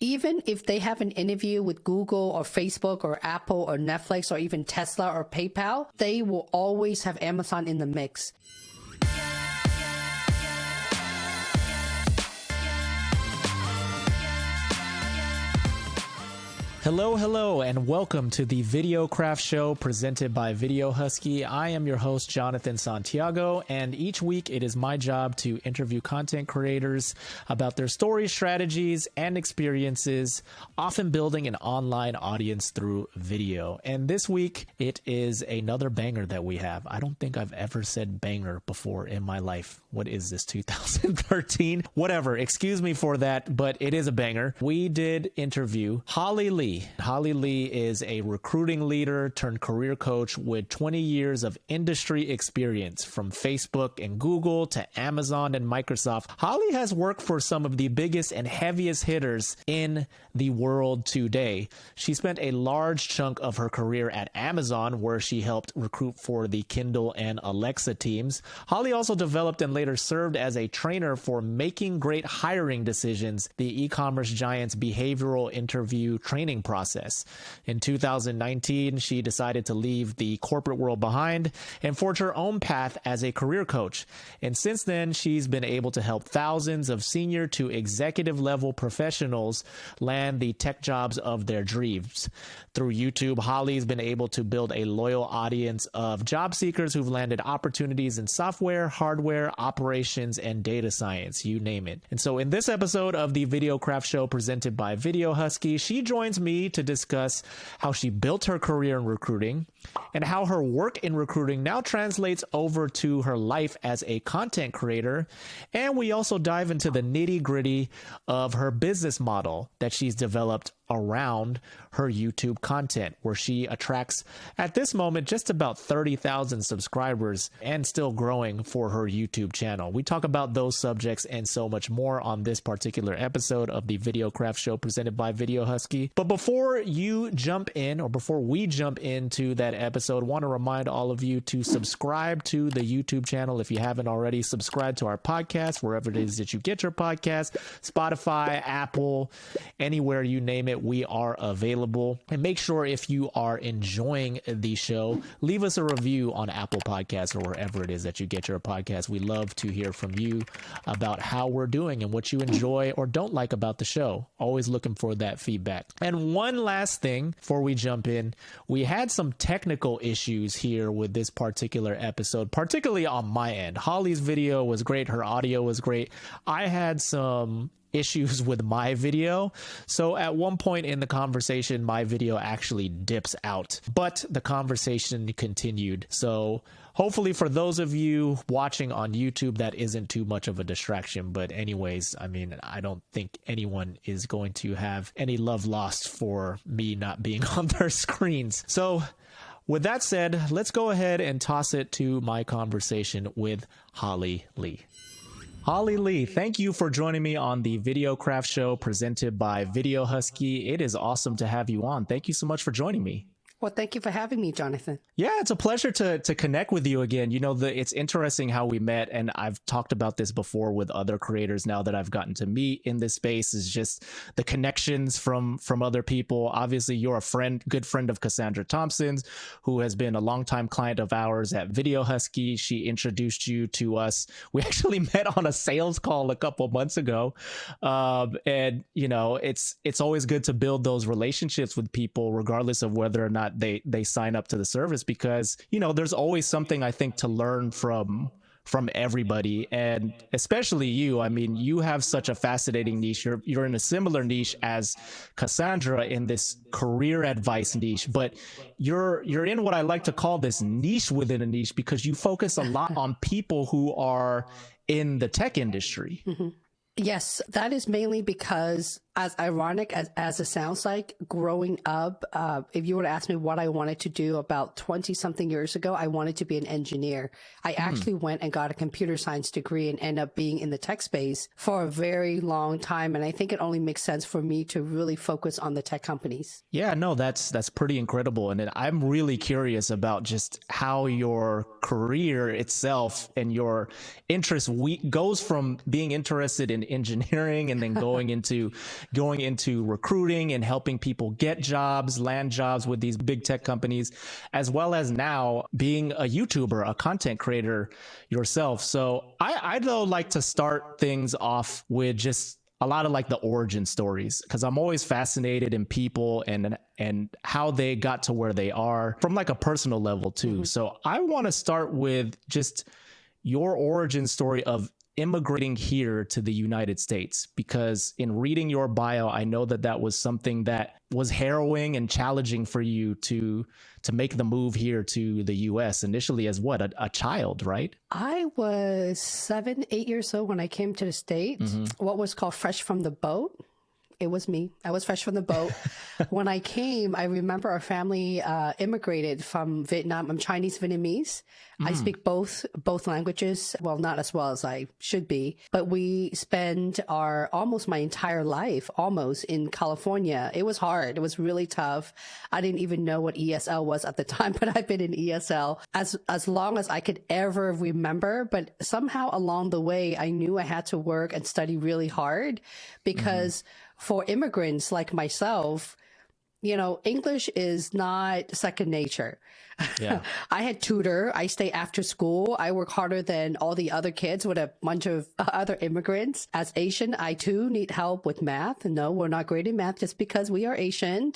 even if they have an interview with Google or Facebook or Apple or Netflix or even Tesla or PayPal, they will always have Amazon in the mix. Hello, and welcome to the Videocraft show presented by Video Husky. I am your host, Jonathan Santiago, and each week it is my job to interview content creators about their stories, strategies, and experiences, often building an online audience through video. And this week, it is another banger that we have. I don't think I've ever said banger before in my life. What is this, 2013? Whatever, excuse me for that, but it is a banger. We did interview Holly Lee. Holly Lee is a recruiting leader turned career coach with 20 years of industry experience from Facebook and Google to Amazon and Microsoft. Holly has worked for some of the biggest and heaviest hitters in the world today. She spent a large chunk of her career at Amazon, where she helped recruit for the Kindle and Alexa teams. Holly also developed and later served as a trainer for Making Great Hiring Decisions, the e-commerce giant's behavioral interview training process. In 2019, she decided to leave the corporate world behind and forge her own path as a career coach. And since then, she's been able to help thousands of senior to executive level professionals land the tech jobs of their dreams. Through YouTube, Holly's been able to build a loyal audience of job seekers who've landed opportunities in software, hardware, operations, and data science, you name it. And so in this episode of the Videocraft show presented by Video Husky, she joins me to discuss how she built her career in recruiting and how her work in recruiting now translates over to her life as a content creator. And we also dive into the nitty-gritty of her business model that she's developed around her YouTube content, where she attracts, at this moment, just about 30,000 subscribers and still growing for her YouTube channel. We talk about those subjects and so much more on this particular episode of the Videocraft show presented by Video Husky. But before you jump in, or before we jump into that episode, I want to remind all of you to subscribe to the YouTube channel if you haven't already. Subscribe to our podcast, wherever it is that you get your podcast, Spotify, Apple, anywhere you name it. We are available. And make sure, if you are enjoying the show, leave us a review on Apple Podcasts or wherever it is that you get your podcast. We love to hear from you about how we're doing and what you enjoy or don't like about the show. Always looking for that feedback. And one last thing before we jump in, we had some technical issues here with this particular episode, particularly on my end. Holly's video was great. Her audio was great. I had some issues with my video. So at one point in the conversation, my video actually dips out, but the conversation continued. So hopefully for those of you watching on YouTube, that isn't too much of a distraction. But anyways, I mean, I don't think anyone is going to have any love lost for me not being on their screens. So with that said, let's go ahead and toss it to my conversation with Holly Lee. Holly Lee, thank you for joining me on the Videocraft show presented by Video Husky. It is awesome to have you on. Thank you so much for joining me. Well, thank you for having me, Jonathan. Yeah, it's a pleasure to connect with you again. You know, it's interesting how we met, and I've talked about this before with other creators now that I've gotten to meet in this space, is just the connections from other people. Obviously, you're a good friend of Cassandra Thompson's, who has been a longtime client of ours at Video Husky. She introduced you to us. We actually met on a sales call a couple months ago. And, you know, it's always good to build those relationships with people, regardless of whether or not they sign up to the service, because, you know, there's always something, I think, to learn from everybody, and especially you. I mean, you have such a fascinating niche. You're in a similar niche as Cassandra in this career advice niche, but you're in what I like to call this niche within a niche, because you focus a lot on people who are in the tech industry. Mm-hmm. Yes, that is mainly because, as ironic as it sounds like, growing up, if you were to ask me what I wanted to do about 20 something years ago, I wanted to be an engineer. I actually went and got a computer science degree and ended up being in the tech space for a very long time. And I think it only makes sense for me to really focus on the tech companies. Yeah, no, that's pretty incredible. And I'm really curious about just how your career itself and your interest goes from being interested in engineering and then going into going into recruiting and helping people get jobs, land jobs with these big tech companies, as well as now being a YouTuber, a content creator yourself. So I'd though like to start things off with just a lot of like the origin stories, because I'm always fascinated in people and how they got to where they are from like a personal level too. So I want to start with just your origin story of immigrating here to the United States, because in reading your bio, I know that that was something that was harrowing and challenging for you to make the move here to the US initially as what, a child, right? I was 7, 8 years old when I came to the States, what was called fresh from the boat. It was me. I was fresh from the boat. When I came, I remember our family immigrated from Vietnam. I'm Chinese Vietnamese. I speak both languages. Well, not as well as I should be, but we spent almost my entire life almost in California. It was hard. It was really tough. I didn't even know what ESL was at the time, but I've been in ESL as long as I could ever remember. But somehow along the way, I knew I had to work and study really hard, because for immigrants like myself, you know, English is not second nature. Yeah. I had tutor. I stay after school. I work harder than all the other kids with a bunch of other immigrants. As Asian, I too need help with math. No, we're not great in math just because we are Asian.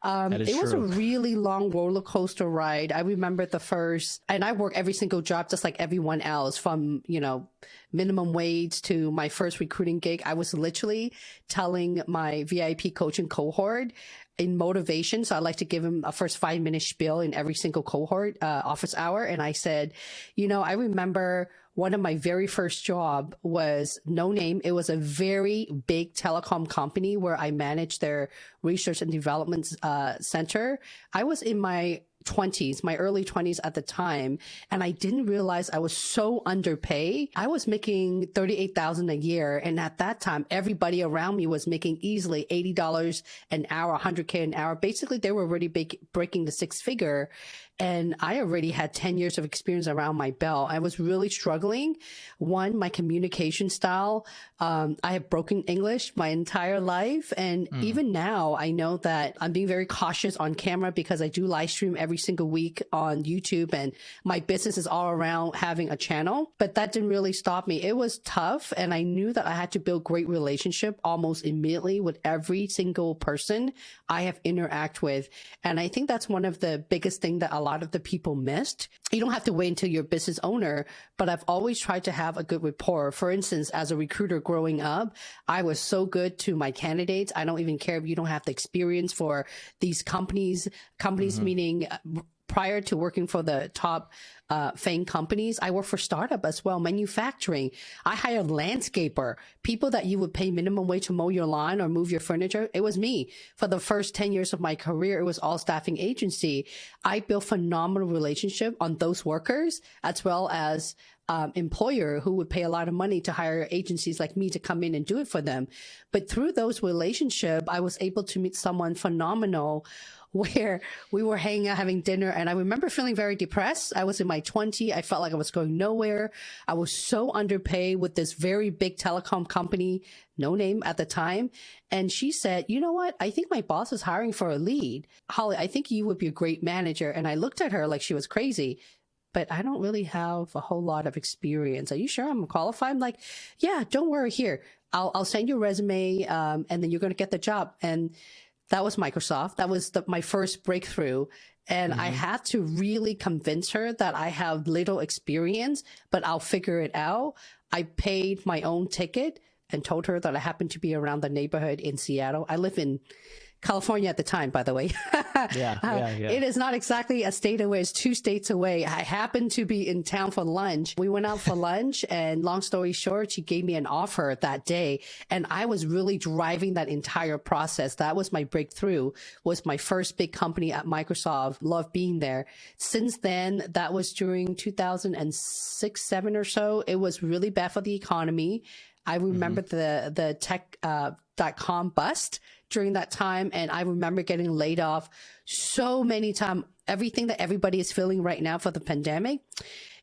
It was a really long roller coaster ride. I remember the first, and I work every single job just like everyone else, from, you know, minimum wage to my first recruiting gig. I was literally telling my VIP coaching cohort in motivation. So I like to give him a first 5-minute spiel in every single cohort office hour. And I said, you know, I remember one of my very first job was no name. It was a very big telecom company where I managed their research and development center. I was in my 20s, my early 20s at the time, and I didn't realize I was so underpaid. I was making $38,000 a year, and at that time, everybody around me was making easily $80 an hour, $100K an hour. Basically, they were already breaking the 6-figure, and I already had 10 years of experience around my belt. I was really struggling. One, my communication style. I have broken English my entire life, and even now, I know that I'm being very cautious on camera because I do live stream every single week on YouTube, and my business is all around having a channel, but that didn't really stop me. It was tough, and I knew that I had to build great relationship almost immediately with every single person I have interact with. And I think that's one of the biggest thing that a lot of the people missed. You don't have to wait until you're a business owner, but I've always tried to have a good rapport. For instance, as a recruiter growing up, I was so good to my candidates. I don't even care if you don't have the experience for these companies, meaning prior to working for the top FANG companies, I worked for startup as well, manufacturing. I hired landscaper, people that you would pay minimum wage to mow your lawn or move your furniture. It was me. For the first 10 years of my career, it was all staffing agency. I built phenomenal relationship on those workers, as well as employer who would pay a lot of money to hire agencies like me to come in and do it for them. But through those relationships, I was able to meet someone phenomenal where we were hanging out, having dinner. And I remember feeling very depressed. I was in my 20s. I felt like I was going nowhere. I was so underpaid with this very big telecom company, no name at the time. And she said, you know what? I think my boss is hiring for a lead. Holly, I think you would be a great manager. And I looked at her like she was crazy. But I don't really have a whole lot of experience. Are you sure I'm qualified? I'm like, yeah, don't worry. Here, I'll send you a resume, and then you're going to get the job. And that was Microsoft. That was my first breakthrough. And I had to really convince her that I have little experience, but I'll figure it out. I paid my own ticket and told her that I happened to be around the neighborhood in Seattle. I live in California at the time, by the way. Yeah. It is not exactly a state away. It's 2 states away. I happened to be in town for lunch. We went out for lunch, and long story short, she gave me an offer that day. And I was really driving that entire process. That was my breakthrough, was my first big company at Microsoft. Loved being there. Since then, that was during 2006, 7 or so. It was really bad for the economy. I remember the tech.com bust during that time. And I remember getting laid off so many times. Everything that everybody is feeling right now for the pandemic.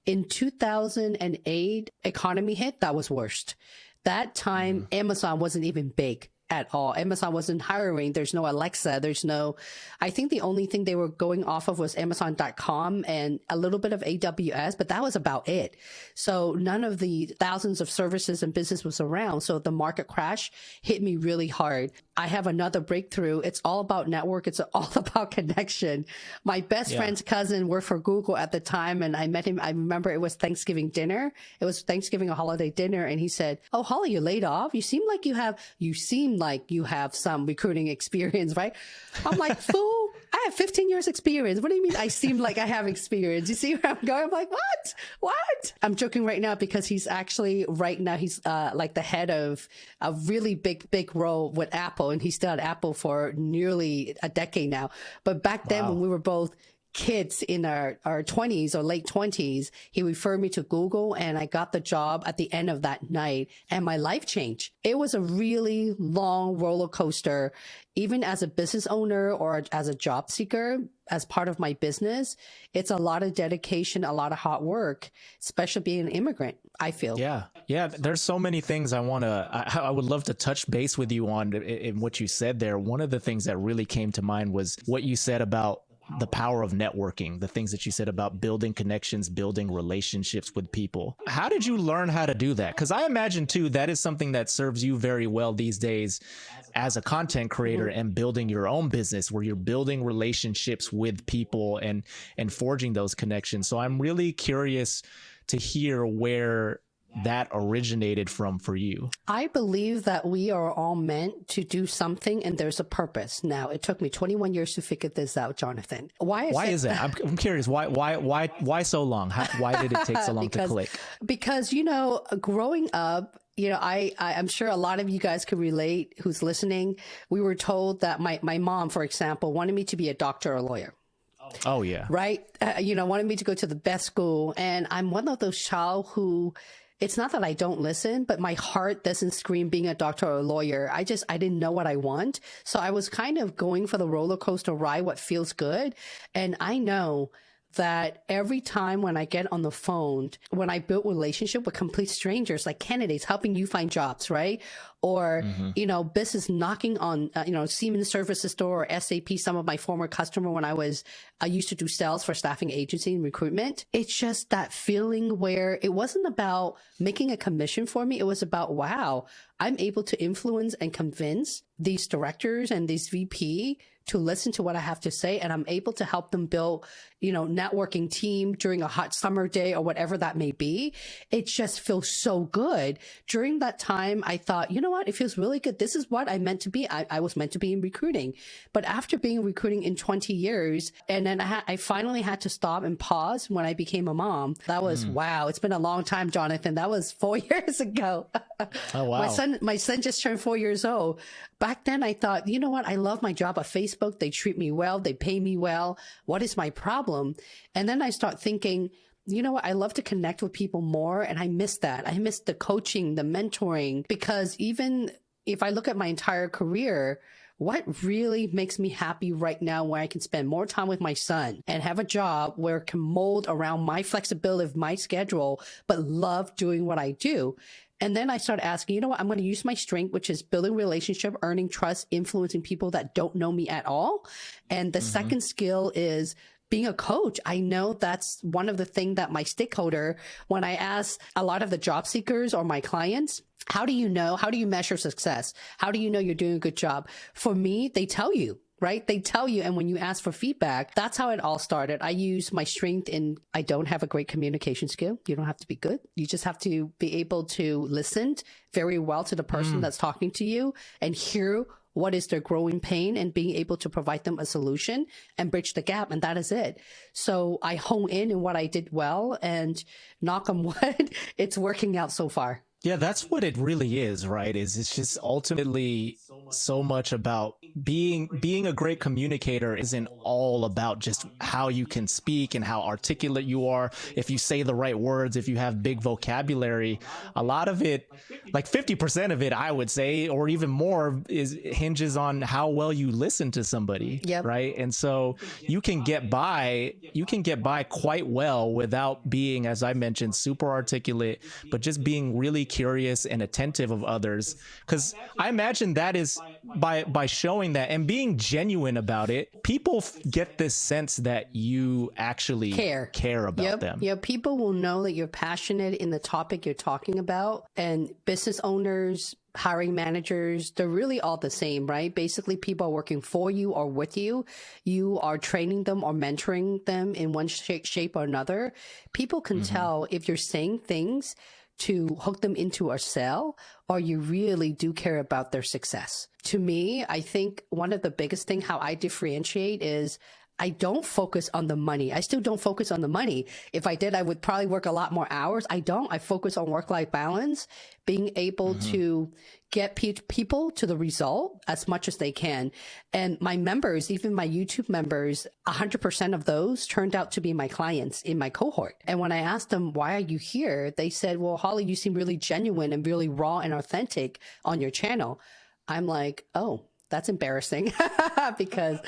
In 2008, economy hit, that was worst. That time, Amazon wasn't even big. at all. Amazon wasn't hiring. There's no Alexa. I think the only thing they were going off of was Amazon.com and a little bit of AWS, but that was about it. So none of the thousands of services and business was around. So the market crash hit me really hard. I have another breakthrough. It's all about network. It's all about connection. My best friend's cousin worked for Google at the time, and I met him. I remember it was Thanksgiving dinner. It was Thanksgiving, a holiday dinner. And he said, "Oh, Holly, you're laid off. You seem like you have some recruiting experience, right?" I'm like, "Fool, I have 15 years experience. What do you mean I seem like I have experience?" You see where I'm going? I'm like, what? I'm joking right now because he's actually right now, he's like the head of a really big role with Apple, and he's still at Apple for nearly a decade now. But back then when we were both kids in our 20s or late 20s, he referred me to Google, and I got the job at the end of that night, and my life changed. It was a really long roller coaster, even as a business owner or as a job seeker, as part of my business. It's a lot of dedication, a lot of hard work, especially being an immigrant, I feel. Yeah. There's so many things I would love to touch base with you on in what you said there. One of the things that really came to mind was what you said about the power of networking, the things that you said about building connections, building relationships with people. How did you learn how to do that? Because I imagine too, that is something that serves you very well these days as a content creator and building your own business, where you're building relationships with people and forging those connections. So I'm really curious to hear where that originated from for you. I believe that we are all meant to do something, and there's a purpose. Now, it took me 21 years to figure this out, Jonathan. Why is that? I'm curious. Why so long? Why did it take so long to click? Because, growing up, I'm sure a lot of you guys could relate who's listening. We were told that my mom, for example, wanted me to be a doctor or a lawyer. Oh, yeah. Right? Wanted me to go to the best school. And I'm one of those child who, it's not that I don't listen, but my heart doesn't scream being a doctor or a lawyer. I didn't know what I want. So I was kind of going for the roller coaster ride, what feels good. And I know that every time when I get on the phone, when I build relationship with complete strangers, like candidates helping you find jobs, right? Or, business knocking on, Siemens Services Store or SAP, some of my former customer when I used to do sales for staffing agency and recruitment. It's just that feeling where it wasn't about making a commission for me. It was about, wow, I'm able to influence and convince these directors and these VP to listen to what I have to say. And I'm able to help them build, networking team during a hot summer day or whatever that may be. It just feels so good. During that time, I thought, you know what? It feels really good. This is what I meant to be. I was meant to be in recruiting. But after being in recruiting in 20 years, and then I finally had to stop and pause when I became a mom. That was, wow. It's been a long time, Jonathan. That was 4 years ago. Oh, wow. My son just turned 4 years old. Back then I thought, you know what? I love my job at Facebook. They treat me well. They pay me well. What is my problem? And then I start thinking, you know what? I love to connect with people more. And I miss that. I miss the coaching, the mentoring, because even if I look at my entire career, what really makes me happy right now, where I can spend more time with my son and have a job where it can mold around my flexibility of my schedule, but love doing what I do. And then I started asking, you know what? I'm going to use my strength, which is building relationship, earning trust, influencing people that don't know me at all. And the second skill is being a coach. I know that's one of the things that my stakeholder, when I ask a lot of the job seekers or my clients, how do you measure success? How do you know you're doing a good job? For me, they tell you. Right? They tell you. And when you ask for feedback, that's how it all started. I use my strength I don't have a great communication skill. You don't have to be good. You just have to be able to listen very well to the person that's talking to you and hear what is their growing pain and being able to provide them a solution and bridge the gap. And that is it. So I hone in what I did well, and knock on wood, it's working out so far. Yeah, that's what it really is, right? It's just ultimately so much about being a great communicator isn't all about just how you can speak and how articulate you are. If you say the right words, if you have big vocabulary, a lot of it, like 50% of it, I would say, or even more, hinges on how well you listen to somebody, right? And so you can get by quite well without being, as I mentioned, super articulate, but just being really curious and attentive of others, because I imagine that is by showing that and being genuine about it, people get this sense that you actually care about them. Yeah, people will know that you're passionate in the topic you're talking about. And business owners, hiring managers, they're really all the same, right? Basically, people are working for you or with you. You are training them or mentoring them in one shape or another. People can tell if you're saying things to hook them into a sale, or you really do care about their success. To me, I think one of the biggest thing how I differentiate is I don't focus on the money. I still don't focus on the money. If I did, I would probably work a lot more hours. I don't. I focus on work-life balance, being able to get people to the result as much as they can. And my members, even my YouTube members, 100% of those turned out to be my clients in my cohort. And when I asked them, why are you here? They said, well, Holly, you seem really genuine and really raw and authentic on your channel. I'm like, oh, that's embarrassing because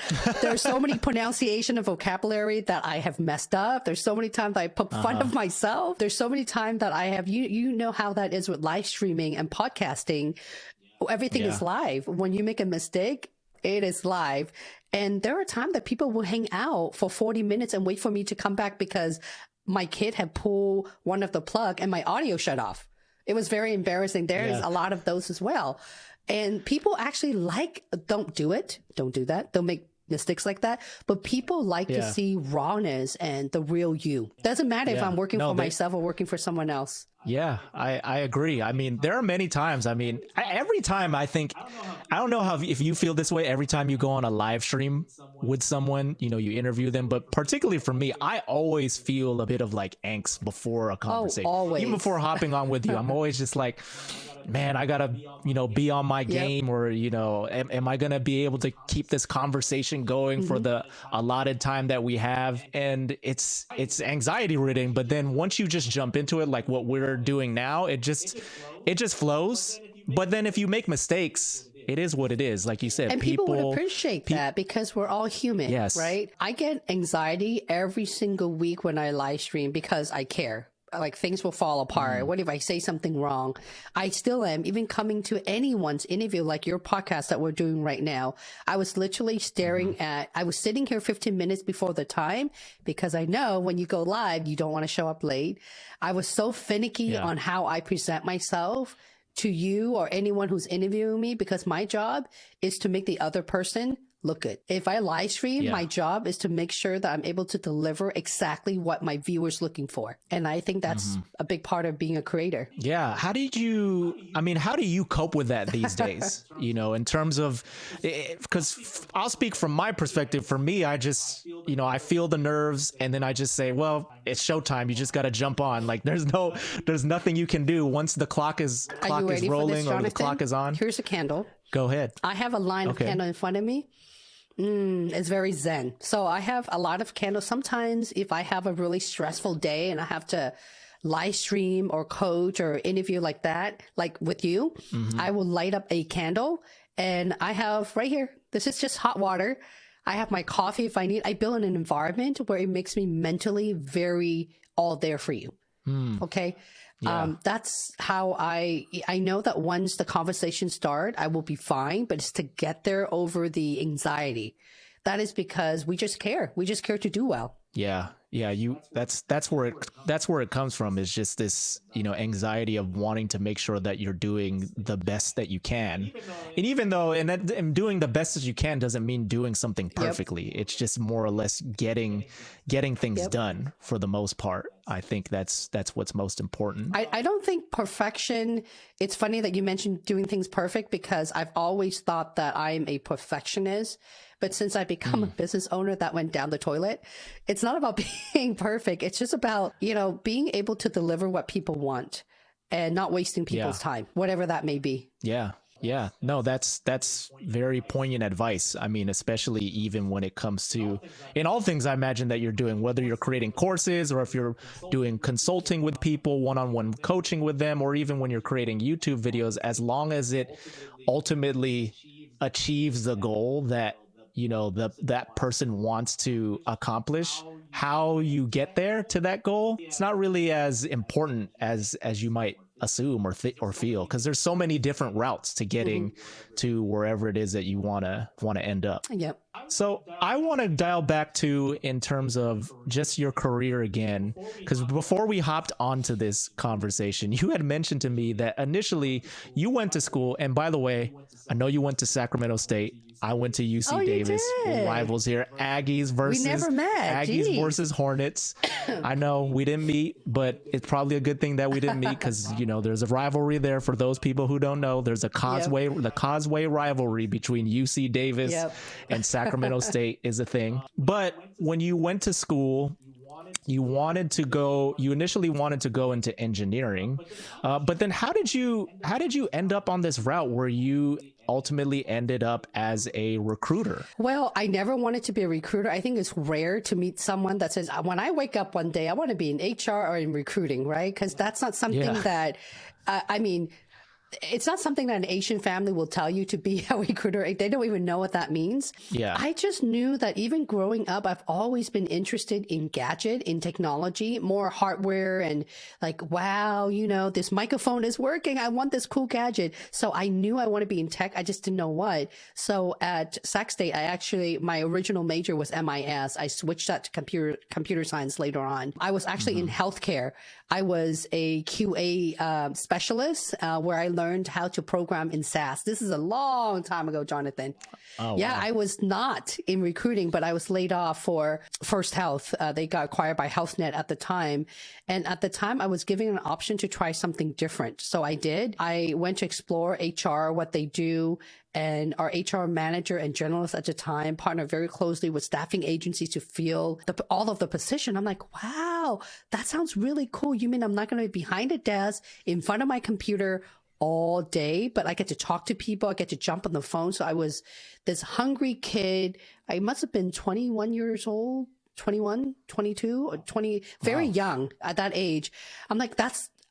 there's so many pronunciation and vocabulary that I have messed up. There's so many times that I put fun of myself. There's so many times that I have, you know how that is with live streaming and podcasting. Everything is live. When you make a mistake, it is live. And there are times that people will hang out for 40 minutes and wait for me to come back because my kid had pulled one of the plug and my audio shut off. It was very embarrassing. There is a lot of those as well. And people actually don't do it. Don't do that. Don't make mistakes like that. But people like to see rawness and the real you. Doesn't matter if I'm working for myself or working for someone else. Yeah, I agree. I mean, there are many times. I mean, every time I think, I don't know if you feel this way every time you go on a live stream with someone, you know, you interview them. But particularly for me, I always feel a bit of like angst before a conversation. Always. Even before hopping on with you, I'm always just like, man, I gotta, you know, be on my game, or, you know, am I gonna be able to keep this conversation going for the allotted time that we have? And it's anxiety ridden, but then once you just jump into it, like what we're doing now, it just flows. But then if you make mistakes, it is what it is. Like you said, and people would appreciate that because we're all human, right? I get anxiety every single week when I live stream because I care. Like things will fall apart. What if I say something wrong? I still am. Even coming to anyone's interview, like your podcast that we're doing right now, I was literally staring at, I was sitting here 15 minutes before the time because I know when you go live, you don't want to show up late. I was so finicky on how I present myself to you or anyone who's interviewing me because my job is to make the other person look good. If I live stream, my job is to make sure that I'm able to deliver exactly what my viewers looking for. And I think that's a big part of being a creator. Yeah. How do you cope with that these days? You know, in terms of, because I'll speak from my perspective. For me, I just, you know, I feel the nerves and then I just say, well, it's showtime. You just got to jump on. Like there's nothing you can do once the clock is rolling or the clock is on. Here's a candle. Go ahead. I have a line of candle in front of me. It's very zen. So I have a lot of candles. Sometimes if I have a really stressful day and I have to live stream or coach or interview like that, like with you, I will light up a candle and I have right here, this is just hot water. I have my coffee if I need. I build an environment where it makes me mentally very all there for you. Okay. That's how I know that once the conversation start, I will be fine, but it's to get there over the anxiety. That is because we just care. We just care to do well. Yeah. That's where it comes from, is just this, you know, anxiety of wanting to make sure that you're doing the best that you can. And even though, and doing the best as you can doesn't mean doing something perfectly. It's just more or less getting things done for the most part. I think that's what's most important. I don't think perfection, it's funny that you mentioned doing things perfect because I've always thought that I'm a perfectionist. But since I become a business owner, that went down the toilet. It's not about being perfect. It's just about, you know, being able to deliver what people want and not wasting people's time, whatever that may be. Yeah. No, that's very poignant advice. I mean, especially even when it comes to, in all things I imagine that you're doing, whether you're creating courses or if you're doing consulting with people, one-on-one coaching with them, or even when you're creating YouTube videos, as long as it ultimately achieves the goal that, you know, that person wants to accomplish, how you get there to that goal, it's not really as important as you might assume or feel, because there's so many different routes to getting to wherever it is that you want to end up. Yep. So I want to dial back to in terms of just your career again, because before we hopped onto this conversation, you had mentioned to me that initially you went to school, and by the way, I know you went to Sacramento State. I went to UC Davis. Rivals here. Aggies versus we never met. Aggies versus Hornets. I know we didn't meet, but it's probably a good thing that we didn't meet, because there's a rivalry there. For those people who don't know, there's a the Causeway rivalry between UC Davis and Sacramento State is a thing. But when you went to school, you initially wanted to go into engineering, but then how did you end up on this route where you ultimately ended up as a recruiter? Well, I never wanted to be a recruiter. I think it's rare to meet someone that says, when I wake up one day, I want to be in HR or in recruiting, right? Because that's not something that, it's not something that an Asian family will tell you to be a recruiter. They don't even know what that means. Yeah. I just knew that even growing up, I've always been interested in in technology, more hardware, and like, wow, this microphone is working. I want this cool gadget. So I knew I want to be in tech. I just didn't know what. So at Sac State, my original major was MIS. I switched that to computer science later on. I was actually in healthcare. I was a QA specialist where I learned how to program in SAS. This is a long time ago, Jonathan. Oh, yeah, wow. I was not in recruiting, but I was laid off for First Health. They got acquired by HealthNet at the time. And at the time, I was given an option to try something different. So I did. I went to explore HR, what they do. And our HR manager and journalist at the time partnered very closely with staffing agencies to fill all of the position. I'm like, wow, that sounds really cool. You mean I'm not going to be behind a desk in front of my computer all day, but I get to talk to people. I get to jump on the phone. So I was this hungry kid. I must have been 21 years old, 21, 22, or 20, very young at that age. I'm like,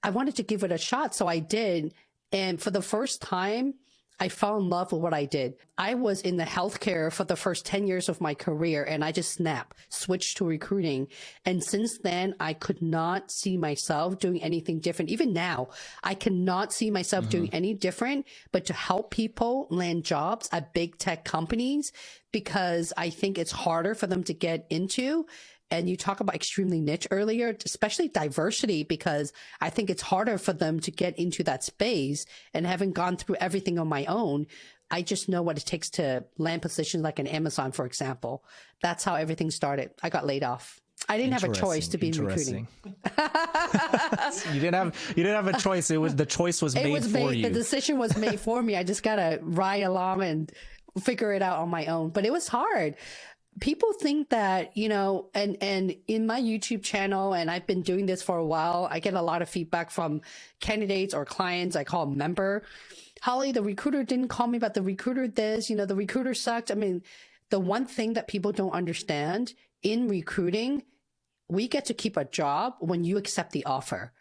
I wanted to give it a shot. So I did. And for the first time, I fell in love with what I did. I was in the healthcare for the first 10 years of my career, and I just switched to recruiting. And since then, I could not see myself doing anything different. Even now, I cannot see myself doing any different, but to help people land jobs at big tech companies, because I think it's harder for them to get into. And you talk about extremely niche earlier, especially diversity, because I think it's harder for them to get into that space. And having gone through everything on my own, I just know what it takes to land positions like an Amazon, for example. That's how everything started. I got laid off. I didn't have a choice to be in recruiting. You didn't have a choice. The choice was made for you. The decision was made for me. I just got to ride along and figure it out on my own. But it was hard. People think that, and in my YouTube channel, and I've been doing this for a while, I get a lot of feedback from candidates or clients. I call them member. Holly, the recruiter didn't call me, but the recruiter this, the recruiter sucked. I mean, the one thing that people don't understand in recruiting, we get to keep a job when you accept the offer.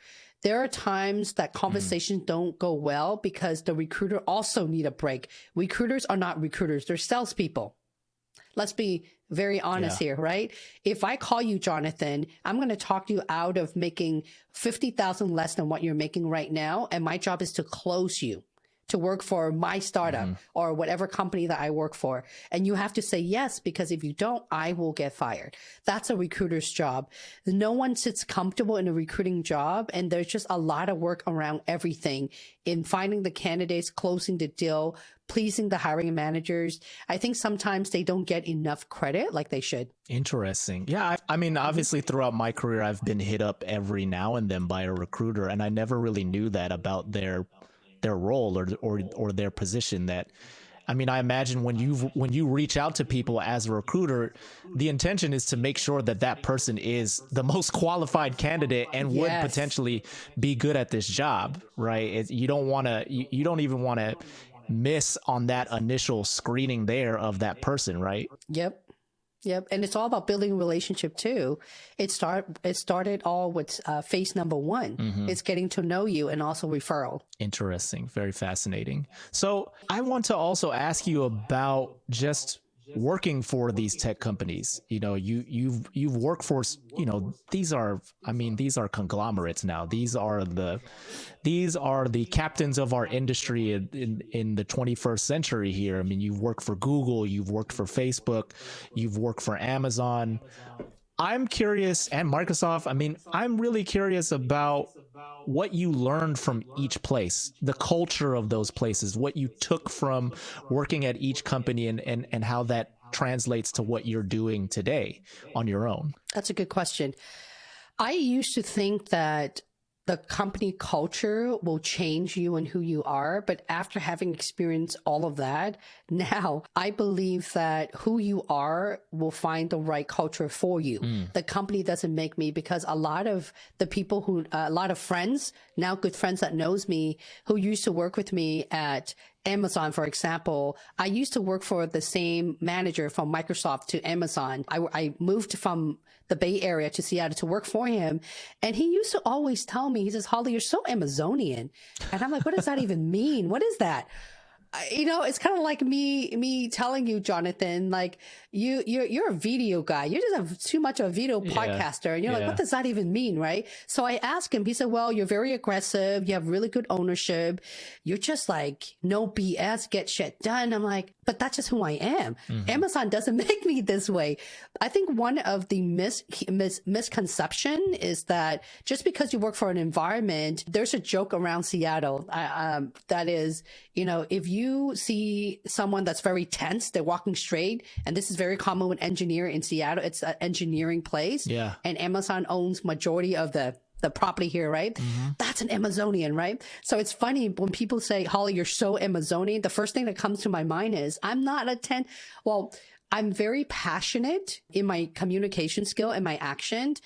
There are times that conversations don't go well because the recruiter also need a break. Recruiters are not recruiters. They're salespeople. Let's be very honest here, right? If I call you, Jonathan, I'm going to talk you out of making 50,000 less than what you're making right now. And my job is to close you to work for my startup or whatever company that I work for. And you have to say yes, because if you don't, I will get fired. That's a recruiter's job. No one sits comfortable in a recruiting job. And there's just a lot of work around everything in finding the candidates, closing the deal, pleasing the hiring managers. I think sometimes they don't get enough credit like they should. Interesting. Yeah. I mean, obviously throughout my career, I've been hit up every now and then by a recruiter, and I never really knew that about their role or their position. That, I mean, I imagine when you reach out to people as a recruiter, the intention is to make sure that person is the most qualified candidate and would potentially be good at this job, right? You don't even want to miss on that initial screening there of that person, right? Yep. And it's all about building a relationship too. It started all with phase number one. It's getting to know you and also referral. Interesting. Very fascinating. So I want to also ask you about just working for these tech companies. You know, you've worked for, you know, these are conglomerates now. These are the captains of our industry in the 21st century here. I mean, you've worked for Google, you've worked for Facebook, you've worked for Amazon. I'm curious, and Microsoft. I mean, I'm really curious about what you learned from each place, the culture of those places, what you took from working at each company, and how that translates to what you're doing today on your own. That's a good question. I used to think that the company culture will change you and who you are. But after having experienced all of that, now I believe that who you are will find the right culture for you. The company doesn't make me, because a lot of the people who, a lot of friends, now good friends that knows me, who used to work with me at Amazon, for example, I used to work for the same manager from Microsoft to Amazon. I moved from the Bay Area to Seattle to work for him. And he used to always tell me, he says, Holly, you're so Amazonian. And I'm like, what does that even mean? What is that? You know, it's kind of like me telling you, Jonathan, like you're a video guy. You just have too much of a video podcaster. And you're like, what does that even mean? Right. So I asked him, he said, well, you're very aggressive. You have really good ownership. You're just like, no BS, get shit done. I'm like, but that's just who I am. Amazon doesn't make me this way. I think one of the misconception is that just because you work for an environment, there's a joke around Seattle. That is, you know, if you see someone that's very tense, they're walking straight, and this is very common with engineer in Seattle. It's an engineering place. Yeah. And Amazon owns majority of the property here, right? That's an Amazonian, right? So it's funny when people say, Holly, you're so Amazonian. The first thing that comes to my mind is I'm not a well, I'm very passionate in my communication skill and my action.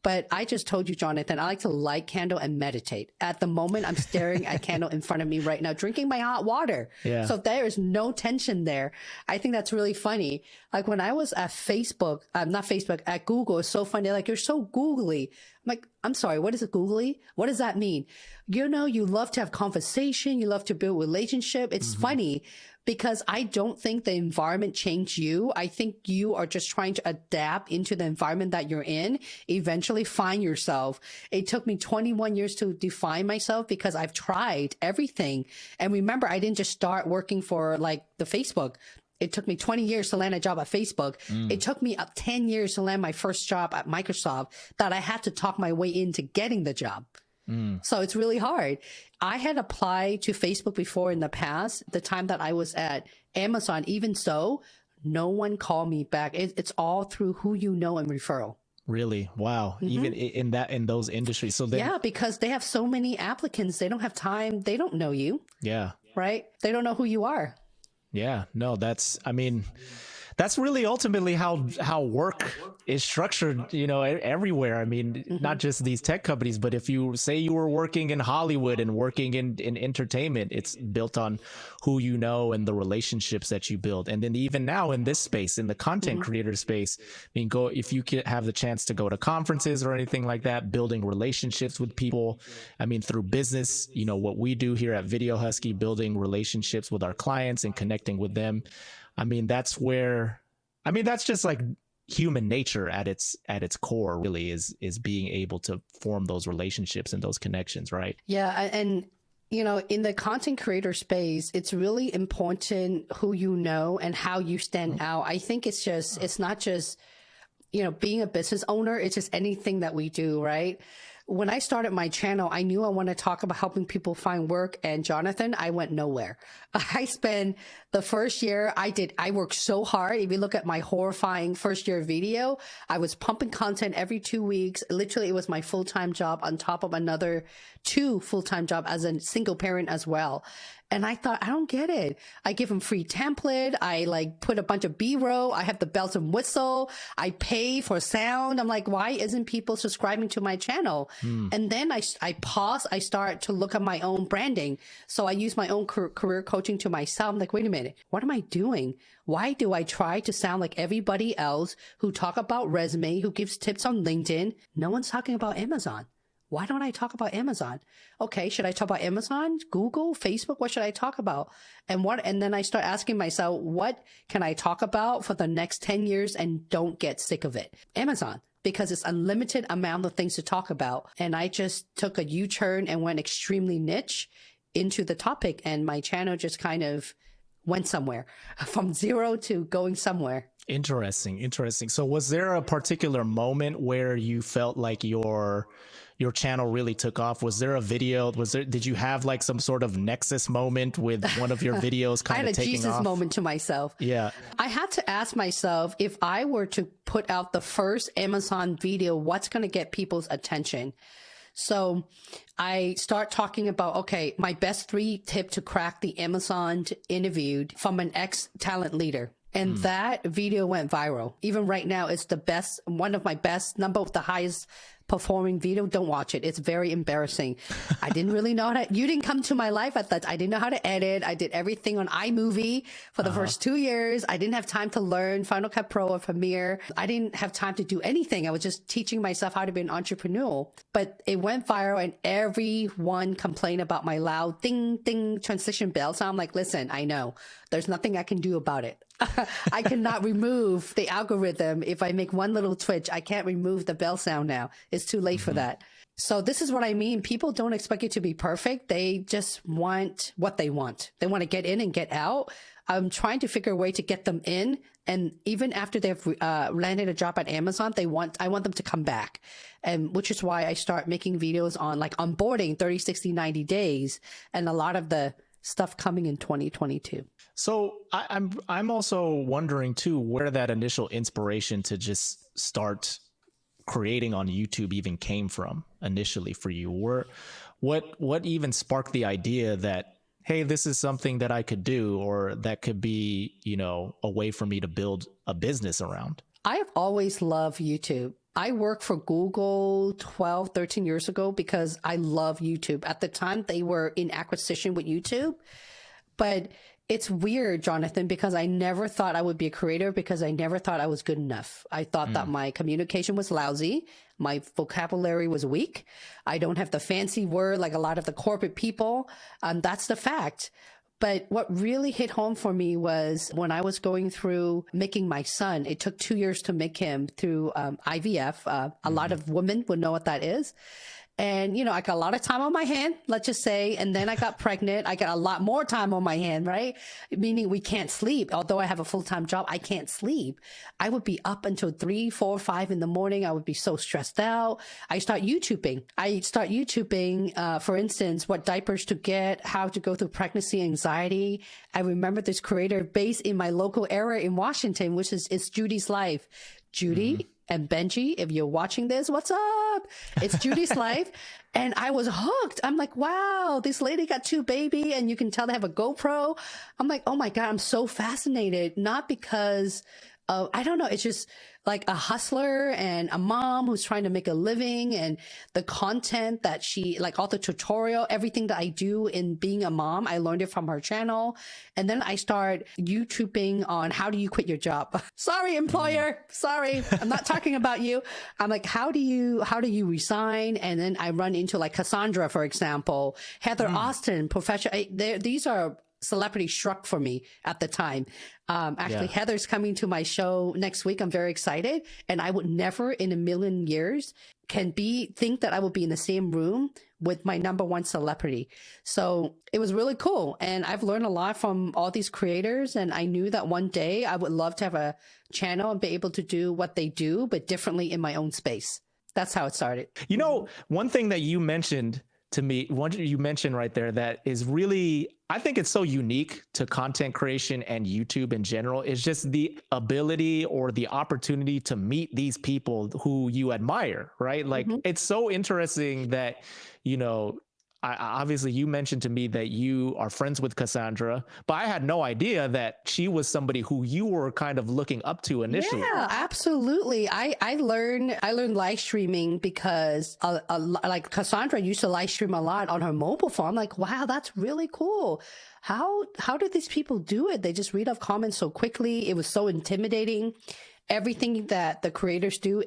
But I just told you, Jonathan, I like to light candle and meditate. At the moment, I'm staring at candle in front of me right now, drinking my hot water. Yeah. So there is no tension there. I think that's really funny. Like when I was at Facebook, not Facebook, at Google, it's so funny. Like, you're so googly. I'm like, I'm sorry, what is it, googly? What does that mean? You know, you love to have conversation. You love to build relationship. It's funny, because I don't think the environment changed you. I think you are just trying to adapt into the environment that you're in, eventually find yourself. It took me 21 years to define myself, because I've tried everything. And remember, I didn't just start working for like the Facebook. It took me 20 years to land a job at Facebook. It took me 10 years to land my first job at Microsoft, that I had to talk my way into getting the job. So it's really hard. I had applied to Facebook before in the past, the time that I was at Amazon. Even so, no one called me back. It's all through who you know and referral. Really? Wow. Even in those industries. So then, yeah, because they have so many applicants. They don't have time. They don't know you. Yeah. Right? They don't know who you are. Yeah. No, that's really ultimately how work is structured, you know, everywhere. I mean, not just these tech companies, but if you say you were working in Hollywood and working in entertainment, it's built on who you know and the relationships that you build. And then even now in this space, in the content creator space, I mean, if you could have the chance to go to conferences or anything like that, building relationships with people. I mean, through business, you know, what we do here at Video Husky, building relationships with our clients and connecting with them. I mean, that's just like human nature at its core, really, is being able to form those relationships and those connections, right? Yeah. And, you know, in the content creator space, it's really important who you know and how you stand out. I think it's not just, you know, being a business owner. It's just anything that we do, right? When I started my channel, I knew I wanted to talk about helping people find work. And Jonathan, I went nowhere. I spent the first year, I worked so hard. If you look at my horrifying first year video, I was pumping content every 2 weeks. Literally, it was my full-time job on top of another 2 full-time jobs as a single parent as well. And I thought, I don't get it. I give them free template. I like put a bunch of B-roll. I have the bells and whistle. I pay for sound. I'm like, why isn't people subscribing to my channel? And then I pause. I start to look at my own branding. So I use my own career coaching to myself. I'm like, wait a minute. What am I doing? Why do I try to sound like everybody else who talk about resume, who gives tips on LinkedIn? No one's talking about Amazon. why don't I talk about Amazon? Okay, should I talk about Amazon, Google, Facebook? What should I talk about? And then I start asking myself, what can I talk about for the next 10 years and don't get sick of it? Amazon, because it's unlimited amount of things to talk about. And I just took a U-turn and went extremely niche into the topic. And my channel just kind of went somewhere from zero to going somewhere. Interesting. So was there a particular moment where you felt like your channel really took off? Was there a video? Did you have like some sort of nexus moment with one of your videos kind of taking off? I had a Jesus moment to myself. Yeah. I had to ask myself, if I were to put out the first Amazon video, what's going to get people's attention? So I start talking about, okay, my best 3 tip to crack the Amazon interviewed from an ex-talent leader. And that video went viral. Even right now, it's the best, one of my best, the highest performing video. Don't watch it. It's very embarrassing. I didn't really know how to, you didn't come to my life at that. I didn't know how to edit. I did everything on iMovie for the first 2 years. I didn't have time to learn Final Cut Pro or Premiere. I didn't have time to do anything. I was just teaching myself how to be an entrepreneur. But it went viral and everyone complained about my loud ding, ding transition bell. So I'm like, listen, I know there's nothing I can do about it. I cannot remove the algorithm. If I make one little twitch, I can't remove the bell sound now. It's too late for that. So this is what I mean. People don't expect you to be perfect. They just want what they want. They want to get in and get out. I'm trying to figure a way to get them in. And even after they've landed a job at Amazon, I want them to come back. And which is why I start making videos on like onboarding 30, 60, 90 days. And a lot of the stuff coming in 2022. So I'm also wondering too, where that initial inspiration to just start creating on YouTube even came from initially for you. What even sparked the idea that, hey, this is something that I could do, or that could be, a way for me to build a business around? I have always loved YouTube. I worked for Google 12, 13 years ago because I love YouTube. At the time, they were in acquisition with YouTube. But it's weird, Jonathan, because I never thought I would be a creator because I never thought I was good enough. I thought that my communication was lousy. My vocabulary was weak. I don't have the fancy word like a lot of the corporate people. That's the fact. But what really hit home for me was when I was going through making my son. It took 2 years to make him through IVF. A lot of women would know what that is. And, I got a lot of time on my hand, let's just say. And then I got pregnant. I got a lot more time on my hand, right? Meaning we can't sleep. Although I have a full-time job, I can't sleep. I would be up until 3, 4, 5 in the morning. I would be so stressed out. I start YouTubing. For instance, what diapers to get, how to go through pregnancy anxiety. I remember this creator based in my local area in Washington, which is It's Judy's Life. Judy and Benji, if you're watching this, what's up? It's Judy's Life. And I was hooked. I'm like, wow, this lady got 2 babies and you can tell they have a GoPro. I'm like, oh my God, I'm so fascinated. Not because of, I don't know. It's just like a hustler and a mom who's trying to make a living, and the content that she, like all the tutorial, everything that I do in being a mom, I learned it from her channel. And then I start YouTubing on how do you quit your job? Sorry, employer. Sorry. I'm not talking about you. I'm like, how do you resign? And then I run into like Cassandra, for example, Heather Austin, professional. These are celebrity struck for me at the time. Heather's coming to my show next week. I'm very excited. And I would never in a million years think that I would be in the same room with my #1 celebrity. So it was really cool. And I've learned a lot from all these creators. And I knew that one day I would love to have a channel and be able to do what they do, but differently in my own space. That's how it started. One thing that you mentioned to me, you mentioned right there that is really, I think it's so unique to content creation and YouTube in general, is just the ability or the opportunity to meet these people who you admire, right? Like, it's so interesting that, obviously you mentioned to me that you are friends with Cassandra, but I had no idea that she was somebody who you were kind of looking up to initially. Yeah, absolutely. I learned live streaming because like Cassandra used to live stream a lot on her mobile phone. I'm like, wow, that's really cool. How did these people do it? They just read off comments so quickly. It was so intimidating. Everything that the creators do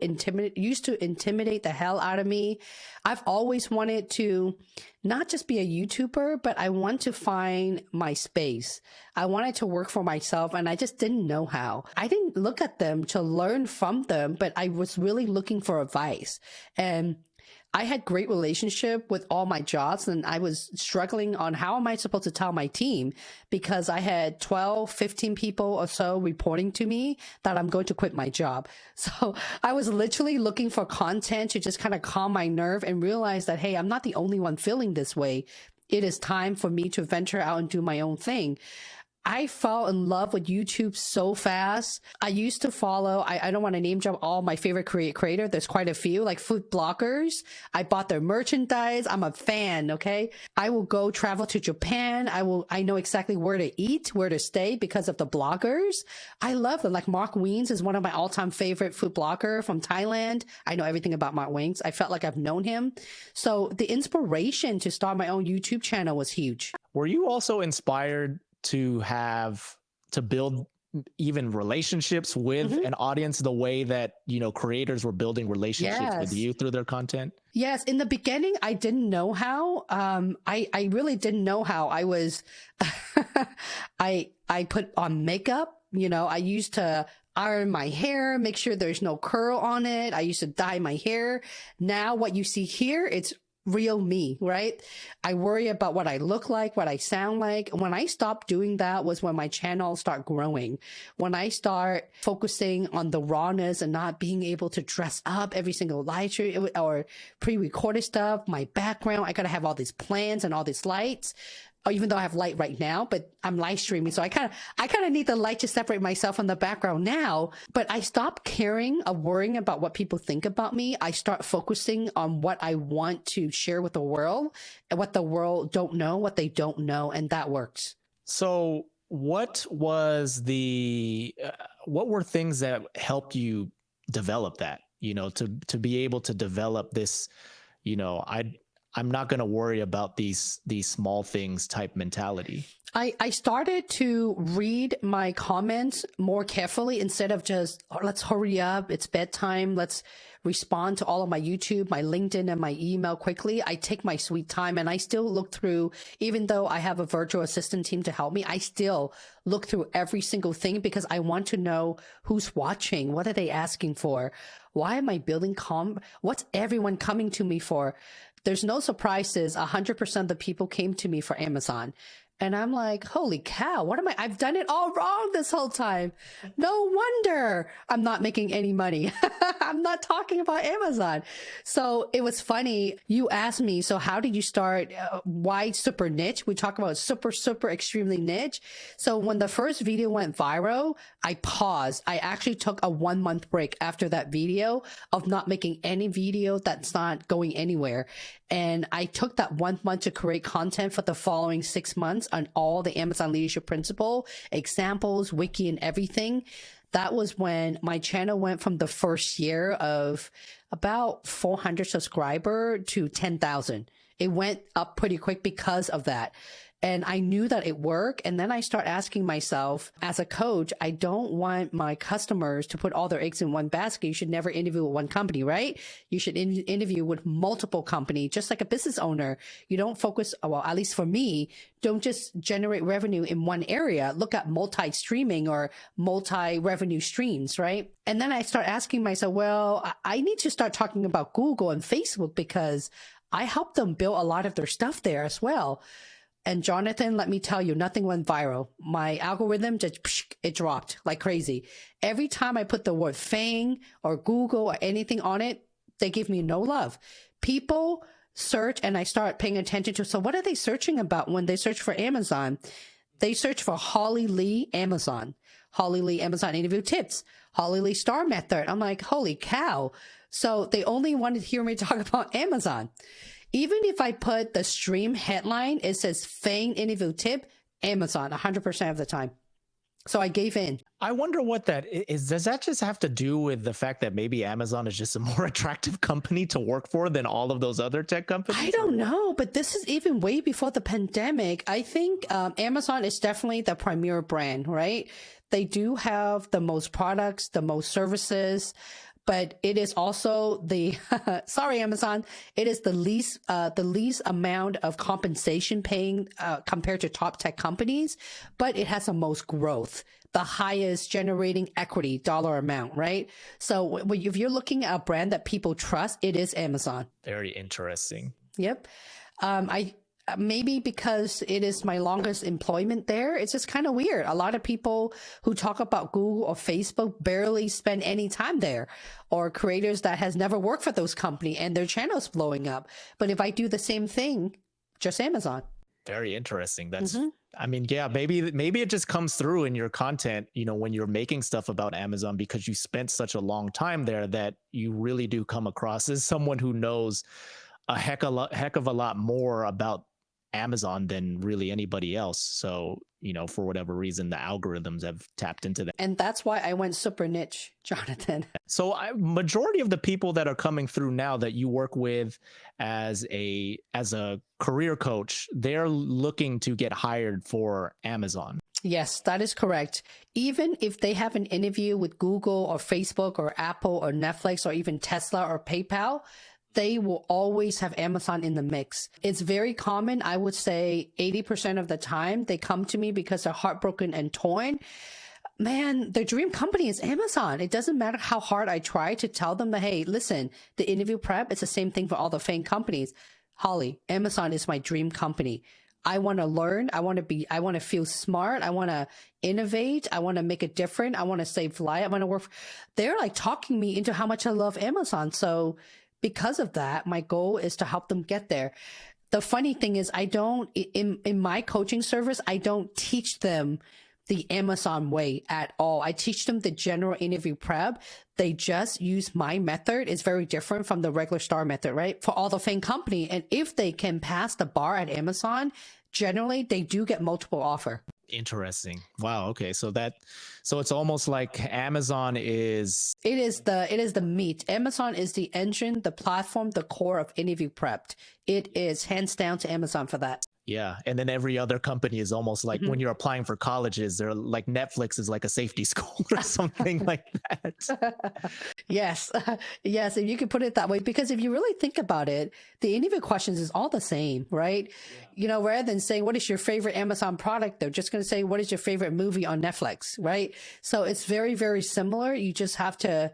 used to intimidate the hell out of me. I've always wanted to not just be a YouTuber, but I want to find my space. I wanted to work for myself, and I just didn't know how. I didn't look at them to learn from them, but I was really looking for advice. And I had great relationship with all my jobs, and I was struggling on how am I supposed to tell my team, because I had 12, 15 people or so reporting to me that I'm going to quit my job. So I was literally looking for content to just kind of calm my nerve and realize that, hey, I'm not the only one feeling this way. It is time for me to venture out and do my own thing. I fell in love with YouTube so fast. I used to follow, I don't want to name drop all my favorite creator. There's quite a few, like food bloggers. I bought their merchandise. I'm a fan. Okay. I will go travel to Japan. I know exactly where to eat, where to stay because of the bloggers. I love them. Like Mark Wiens is one of my all-time favorite food blogger from Thailand. I know everything about Mark Wiens. I felt like I've known him. So the inspiration to start my own YouTube channel was huge. Were you also inspired to build even relationships with an audience the way that, creators were building relationships with you through their content? Yes. In the beginning, I didn't know how. I really didn't know how. I was, I put on makeup, I used to iron my hair, make sure there's no curl on it. I used to dye my hair. Now what you see here, it's real me, right? I worry about what I look like, what I sound like. When I stopped doing that was when my channel started growing. When I start focusing on the rawness and not being able to dress up every single live stream or pre-recorded stuff, my background, I gotta have all these plans and all these lights. Even though I have light right now, but I'm live streaming. So I kind of need the light to separate myself from the background now, but I stopped caring or worrying about what people think about me. I start focusing on what I want to share with the world and what the world don't know, what they don't know. And that works. So what were things that helped you develop that, to be able to develop this, I'm not going to worry about these small things type mentality? I started to read my comments more carefully instead of just, let's hurry up, it's bedtime, let's respond to all of my YouTube, my LinkedIn, and my email quickly. I take my sweet time, and I still look through, even though I have a virtual assistant team to help me, I still look through every single thing because I want to know who's watching. What are they asking for? Why am I building what's everyone coming to me for? There's no surprises. 100% of the people came to me for Amazon. And I'm like, holy cow, I've done it all wrong this whole time. No wonder I'm not making any money. I'm not talking about Amazon. So it was funny. You asked me, so how did you start? Why super niche? We talk about super, super extremely niche. So when the first video went viral, I paused. I actually took a 1 month break after that video of not making any video that's not going anywhere. And I took that 1 month to create content for the following 6 months on all the Amazon leadership principle, examples, wiki, and everything. That was when my channel went from the first year of about 400 subscriber to 10,000. It went up pretty quick because of that. And I knew that it worked. And then I start asking myself, as a coach, I don't want my customers to put all their eggs in one basket. You should never interview with one company, right? You should interview with multiple companies, just like a business owner. You don't focus, well, at least for me, don't just generate revenue in one area. Look at multi-streaming or multi-revenue streams, right? And then I start asking myself, well, I need to start talking about Google and Facebook because I help them build a lot of their stuff there as well. And Jonathan, let me tell you, nothing went viral. My algorithm just, it dropped like crazy. Every time I put the word Fang or Google or anything on it, they give me no love. People search and I start paying attention to, so what are they searching about when they search for Amazon? They search for Holly Lee Amazon interview tips, Holly Lee star method. I'm like, holy cow. So they only wanted to hear me talk about Amazon. Even if I put the stream headline, it says Fang interview tip, Amazon, 100% of the time. So I gave in. I wonder what that is. Does that just have to do with the fact that maybe Amazon is just a more attractive company to work for than all of those other tech companies? I don't know, but this is even way before the pandemic. I think Amazon is definitely the premier brand, right? They do have the most products, the most services, but it is also the sorry, Amazon, it is the least amount of compensation paying compared to top tech companies, but it has the most growth, the highest generating equity dollar amount, right? So if you're looking at a brand that people trust, it is Amazon. Very interesting. Yep. I maybe because it is my longest employment there, it's just kind of weird. A lot of people who talk about Google or Facebook barely spend any time there, or creators that has never worked for those company and their channel's blowing up. But if I do the same thing, just Amazon. Very interesting. That's I mean, yeah, maybe it just comes through in your content, you know, when you're making stuff about Amazon, because you spent such a long time there that you really do come across as someone who knows a heck of a lot more about Amazon than really anybody else. So, you know, for whatever reason, the algorithms have tapped into that. And that's why I went super niche, Jonathan. So majority of the people that are coming through now that you work with as a career coach, they're looking to get hired for Amazon. Yes, that is correct. Even if they have an interview with Google or Facebook or Apple or Netflix or even Tesla or PayPal, they will always have Amazon in the mix. It's very common. I would say 80% of the time they come to me because they're heartbroken and torn. Man, their dream company is Amazon. It doesn't matter how hard I try to tell them that, hey, listen, the interview prep, it's the same thing for all the FANG companies. Holly, Amazon is my dream company. I want to learn. I want to feel smart. I want to innovate. I want to make it different. I want to save life. I want to work. They're like talking me into how much I love Amazon. So because of that, my goal is to help them get there. The funny thing is in my coaching service, I don't teach them the Amazon way at all. I teach them the general interview prep. They just use my method. It's very different from the regular STAR method, right? For all the FANG company. And if they can pass the bar at Amazon, generally they do get multiple offer. Interesting. Wow. Okay. So it's almost like Amazon is. It is the meat. Amazon is the engine, the platform, the core of interview prepped. It is hands down to Amazon for that. Yeah. And then every other company is almost like when you're applying for colleges, they're like Netflix is like a safety school or something like that. Yes. Yes. If you could put it that way, because if you really think about it, the interview questions is all the same, right? Yeah. You know, rather than saying, what is your favorite Amazon product? They're just going to say, what is your favorite movie on Netflix, right? So it's very, very similar. You just have to,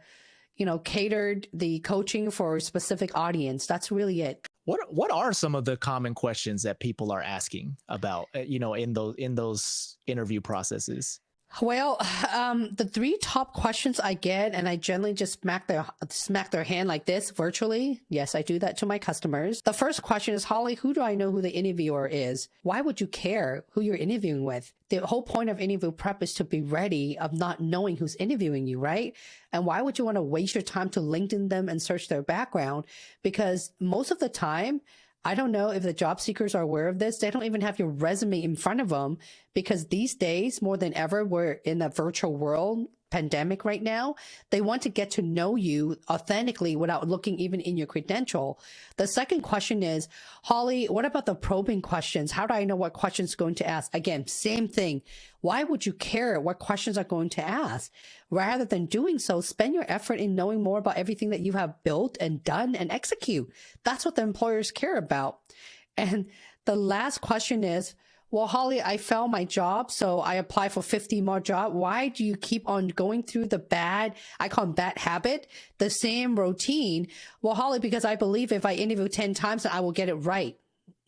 you know, cater the coaching for a specific audience. That's really it. What are some of the common questions that people are asking about, you know, in those interview processes? Well, the 3 top questions I get, and I generally just smack their hand like this virtually. Yes, I do that to my customers. The first question is, Holly, who do I know who the interviewer is? Why would you care who you're interviewing with? The whole point of interview prep is to be ready of not knowing who's interviewing you, right? And why would you want to waste your time to LinkedIn them and search their background? Because most of the time, I don't know if the job seekers are aware of this. They don't even have your resume in front of them, because these days, more than ever, we're in a virtual world pandemic right now. They want to get to know you authentically without looking even in your credential. The second question is, Holly, what about the probing questions? How do I know what questions going to ask? Again, same thing. Why would you care what questions are going to ask? Rather than doing so, spend your effort in knowing more about everything that you have built and done and execute. That's what the employers care about. And the last question is, well, Holly, I failed my job, so I apply for 50 more jobs. Why do you keep on going through the I call them bad habit, the same routine? Well, Holly, because I believe if I interview 10 times, I will get it right.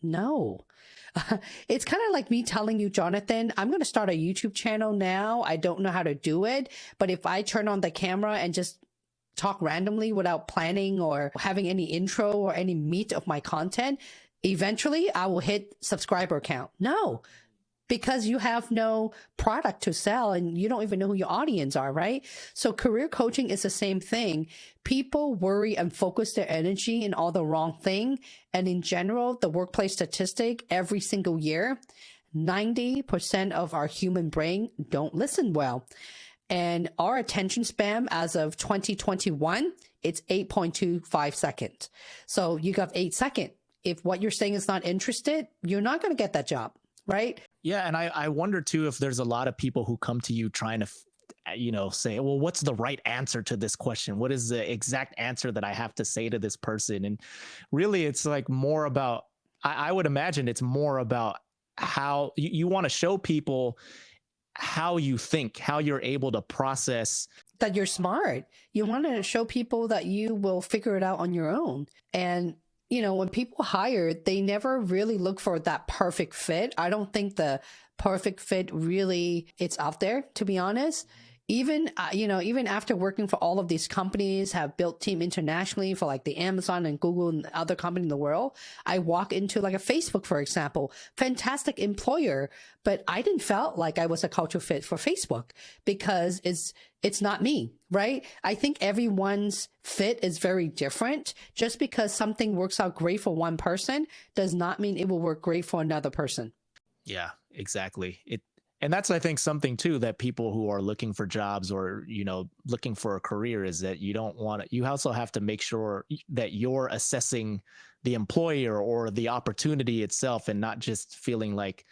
No. It's kind of like me telling you, Jonathan, I'm going to start a YouTube channel now. I don't know how to do it, but if I turn on the camera and just talk randomly without planning or having any intro or any meat of my content, eventually I will hit subscriber count. No, because you have no product to sell and you don't even know who your audience are, right? So career coaching is the same thing. People worry and focus their energy in all the wrong thing. And in general, the workplace statistic every single year, 90% of our human brain don't listen well. And our attention span as of 2021, it's 8.25 seconds. So you got 8 seconds. If what you're saying is not interested, you're not going to get that job, right? Yeah. And I wonder too, if there's a lot of people who come to you trying to, say, well, what's the right answer to this question? What is the exact answer that I have to say to this person? And really, it's like more about, I would imagine it's more about how you want to show people how you think, how you're able to process. That you're smart. You want to show people that you will figure it out on your own. And when people hire, they never really look for that perfect fit. I don't think the perfect fit really, it's out there, to be honest. Even after working for all of these companies, have built team internationally for like the Amazon and Google and other companies in the world, I walk into like a Facebook, for example, fantastic employer, but I didn't felt like I was a cultural fit for Facebook because it's not me, right? I think everyone's fit is very different. Just because something works out great for one person does not mean it will work great for another person. Yeah, exactly. And that's, I think, something too that people who are looking for jobs or, looking for a career is that you also have to make sure that you're assessing the employer or the opportunity itself and not just feeling like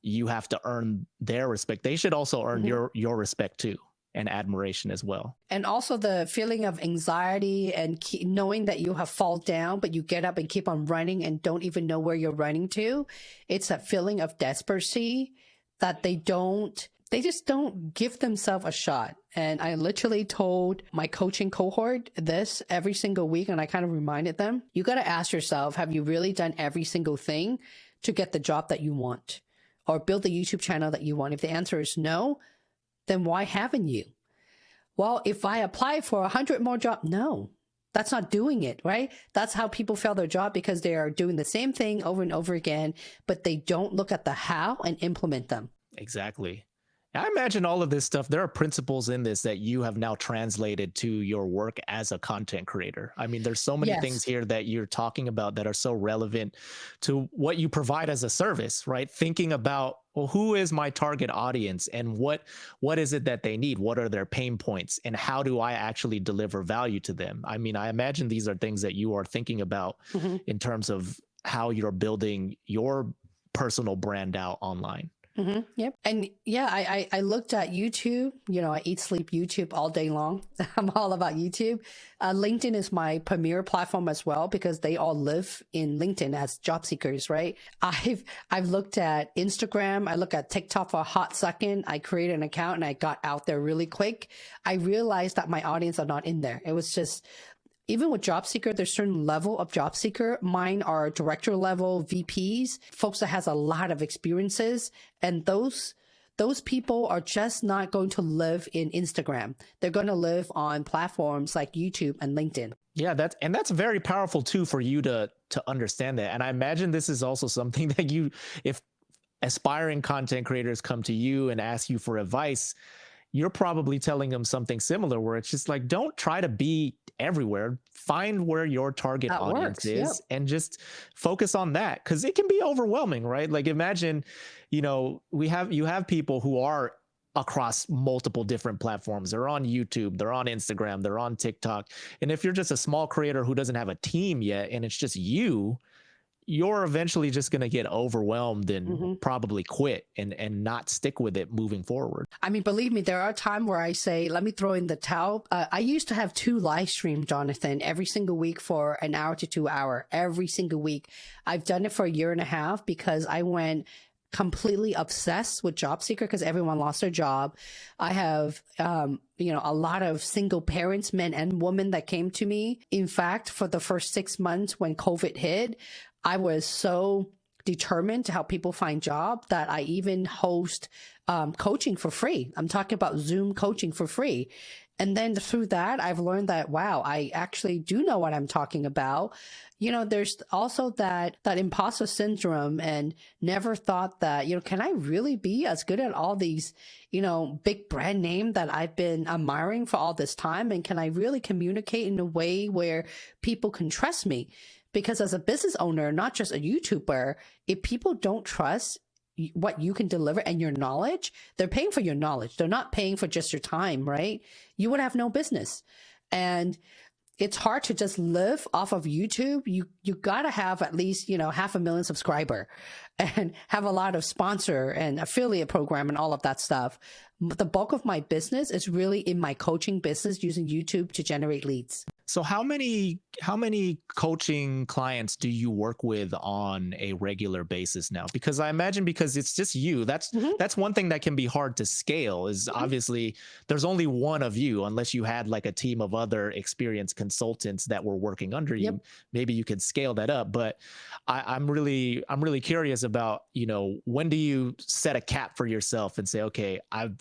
you have to earn their respect. They should also earn your respect too, and admiration as well. And also the feeling of anxiety and knowing that you have fallen down, but you get up and keep on running and don't even know where you're running to. It's that feeling of desperation that they just don't give themselves a shot. And I literally told my coaching cohort this every single week. And I kind of reminded them, you got to ask yourself, have you really done every single thing to get the job that you want or build the YouTube channel that you want? If the answer is no, then why haven't you? Well, if I apply for 100 more jobs, no, that's not doing it, right? That's how people fail their job, because they are doing the same thing over and over again, but they don't look at the how and implement them. Exactly. I imagine all of this stuff, there are principles in this that you have now translated to your work as a content creator. I mean, there's so many things here that you're talking about that are so relevant to what you provide as a service, right? Thinking about, well, who is my target audience and what is it that they need? What are their pain points and how do I actually deliver value to them? I mean, I imagine these are things that you are thinking about in terms of how you're building your personal brand out online. Yep. And yeah, I looked at YouTube, I eat, sleep YouTube all day long. I'm all about YouTube. LinkedIn is my premier platform as well, because they all live in LinkedIn as job seekers, right? I've looked at Instagram. I look at TikTok for a hot second. I created an account and I got out there really quick. I realized that my audience are not in there. It was just, even with job seeker, there's certain level of job seeker. Mine are director level VPs, folks that has a lot of experiences. And those people are just not going to live in Instagram. They're going to live on platforms like YouTube and LinkedIn. Yeah, that's very powerful too for you to understand that. And I imagine this is also something that if aspiring content creators come to you and ask you for advice, you're probably telling them something similar, where it's just like, don't try to be everywhere. Find where your target audience is and just focus on that, because it can be overwhelming, right? Like imagine, you have people who are across multiple different platforms. They're on YouTube, they're on Instagram, they're on TikTok. And if you're just a small creator who doesn't have a team yet and it's just you're eventually just going to get overwhelmed and probably quit and not stick with it moving forward. I mean, believe me, there are times where I say, let me throw in the towel. I used to have 2 live streams, Jonathan, every single week for an hour to 2 hours, every single week. I've done it for a year and a half because I went completely obsessed with job seeker because everyone lost their job. I have, a lot of single parents, men and women, that came to me. In fact, for the first 6 months when COVID hit, I was so determined to help people find jobs that I even host coaching for free. I'm talking about Zoom coaching for free. And then through that, I've learned that, wow, I actually do know what I'm talking about. There's also that imposter syndrome, and never thought that, can I really be as good at all these, big brand name that I've been admiring for all this time? And can I really communicate in a way where people can trust me? Because as a business owner, not just a YouTuber, if people don't trust what you can deliver and your knowledge, they're paying for your knowledge. They're not paying for just your time, right? You would have no business. And it's hard to just live off of YouTube. You got to have at least, 500,000 subscriber and have a lot of sponsor and affiliate program and all of that stuff. The bulk of my business is really in my coaching business using YouTube to generate leads. So how many coaching clients do you work with on a regular basis now? Because I imagine because it's just you, that's one thing that can be hard to scale is obviously there's only one of you unless you had like a team of other experienced consultants that were working under you. Yep. Maybe you could scale that up. But I'm really curious about, when do you set a cap for yourself and say, okay, I'm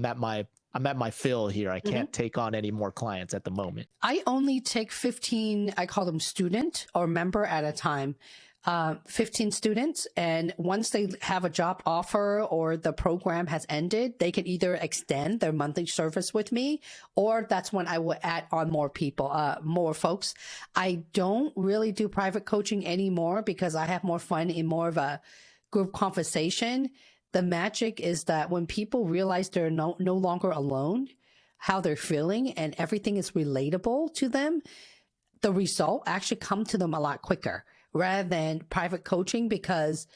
at my fill here. I can't take on any more clients at the moment. I only take 15, I call them student or member at a time, 15 students. And once they have a job offer or the program has ended, they can either extend their monthly service with me, or that's when I will add on more people, more folks. I don't really do private coaching anymore because I have more fun in more of a group conversation. The magic is that when people realize they're no longer alone, how they're feeling, and everything is relatable to them, the result actually come to them a lot quicker rather than private coaching, because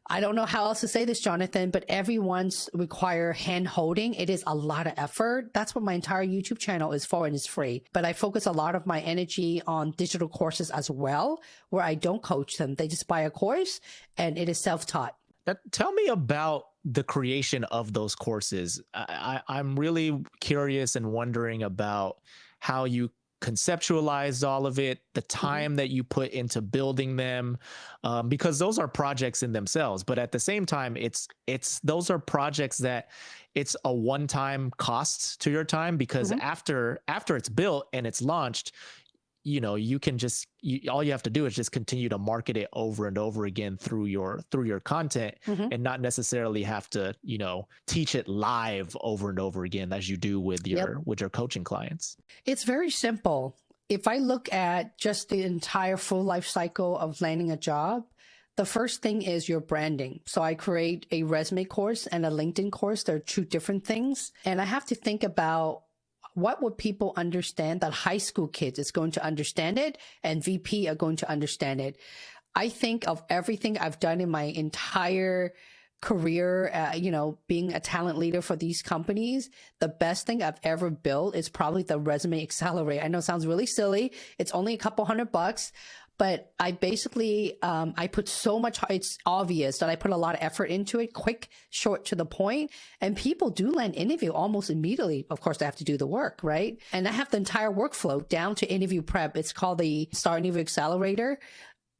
I don't know how else to say this, Jonathan, but everyone's require hand holding. It is a lot of effort. That's what my entire YouTube channel is for, and it's free. But I focus a lot of my energy on digital courses as well, where I don't coach them. They just buy a course and it is self-taught. Tell me about the creation of those courses. I'm really curious and wondering about how you conceptualized all of it, the time that you put into building them, because those are projects in themselves. But at the same time, those are projects that it's a one-time cost to your time, because after it's built and it's launched, you can just, all you have to do is just continue to market it over and over again through your content and not necessarily have to, teach it live over and over again as you do with your coaching clients. It's very simple. If I look at just the entire full life cycle of landing a job, the first thing is your branding. So I create a resume course and a LinkedIn course. They're two different things. And I have to think about what would people understand that high school kids is going to understand it and VP are going to understand it. I think of everything I've done in my entire career, being a talent leader for these companies, the best thing I've ever built is probably the Resume Accelerator. I know it sounds really silly. It's only a couple $100, but I basically, I put so much, it's obvious that I put a lot of effort into it, quick, short, to the point, and people do land interview almost immediately. Of course, they have to do the work, right? And I have the entire workflow down to interview prep. It's called the Star Interview Accelerator.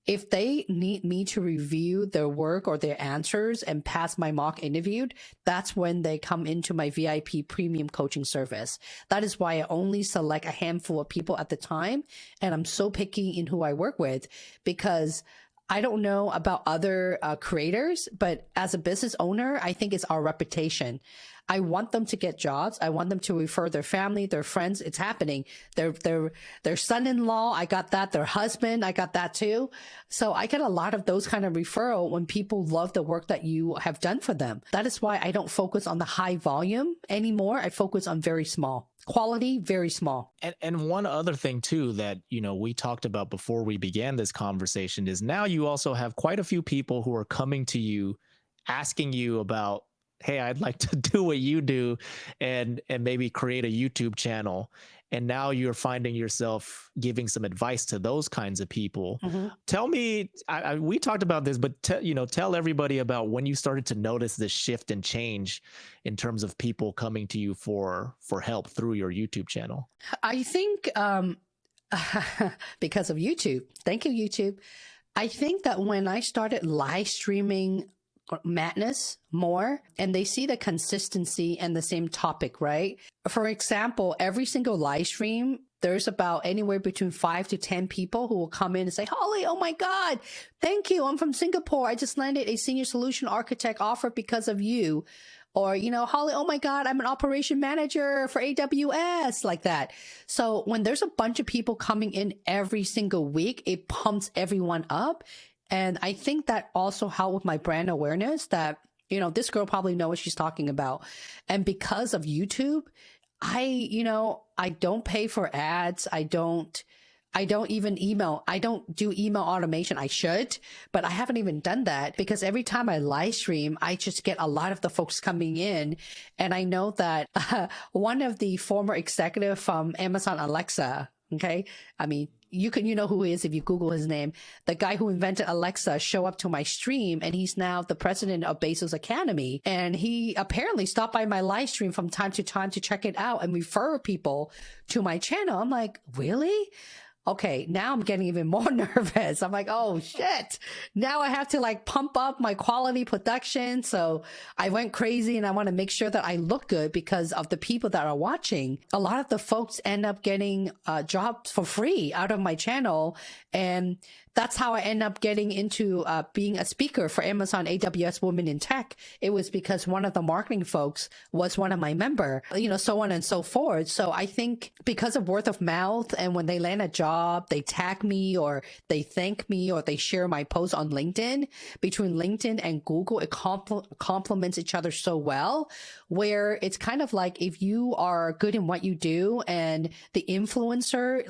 If they need me to review their work or their answers and pass my mock interview, that's when they come into my VIP premium coaching service. That is why I only select a handful of people at the time. And I'm so picky in who I work with, because I don't know about other creators, but as a business owner, I think it's our reputation. I want them to get jobs. I want them to refer their family, their friends. It's happening. Their son-in-law, I got that. Their husband, I got that too. So I get a lot of those kind of referral when people love the work that you have done for them. That is why I don't focus on the high volume anymore. I focus on very small. Quality, very small. And one other thing too that, we talked about before we began this conversation is now you also have quite a few people who are coming to you, asking you about, hey, I'd like to do what you do and maybe create a YouTube channel. And now you're finding yourself giving some advice to those kinds of people. Tell me, we talked about this, but tell everybody about when you started to notice this shift and change in terms of people coming to you for help through your YouTube channel. I think because of YouTube. Thank you, YouTube. I think that when I started live streaming madness more, and they see the consistency and the same topic, right? For example, every single live stream, there's about anywhere between 5 to 10 people who will come in and say, Holly, oh my God, thank you. I'm from Singapore. I just landed a senior solution architect offer because of you. Or, Holly, oh my God, I'm an operation manager for AWS, like that. So when there's a bunch of people coming in every single week, it pumps everyone up. And I think that also helped with my brand awareness that, this girl probably knows what she's talking about. And because of YouTube, I don't pay for ads. I don't even email. I don't do email automation. I should, but I haven't even done that because every time I live stream, I just get a lot of the folks coming in. And I know that one of the former executive from Amazon Alexa, okay, I mean, you know who he is if you Google his name. The guy who invented Alexa show up to my stream, and he's now the president of Bezos Academy. And he apparently stopped by my live stream from time to time to check it out and refer people to my channel. I'm like, really? Okay, now I'm getting even more nervous. I'm like, oh shit. Now I have to like pump up my quality production. So I went crazy and I want to make sure that I look good because of the people that are watching. A lot of the folks end up getting jobs for free out of my channel. And that's how I end up getting into being a speaker for Amazon AWS Women in Tech. It was because one of the marketing folks was one of my member, so on and so forth. So I think because of word of mouth, and when they land a job, they tag me or they thank me or they share my post on LinkedIn. Between LinkedIn and Google, it complements each other so well, where it's kind of like if you are good in what you do and the influencer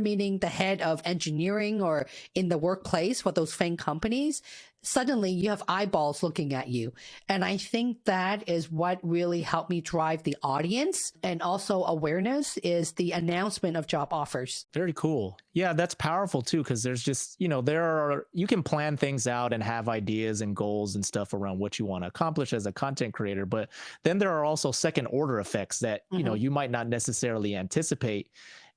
meaning the head of engineering or in the workplace for those FANG companies, suddenly you have eyeballs looking at you. And I think that is what really helped me drive the audience and also awareness is the announcement of job offers. Very cool. Yeah, that's powerful too, because there's just, you can plan things out and have ideas and goals and stuff around what you want to accomplish as a content creator. But then there are also second order effects that, you might not necessarily anticipate.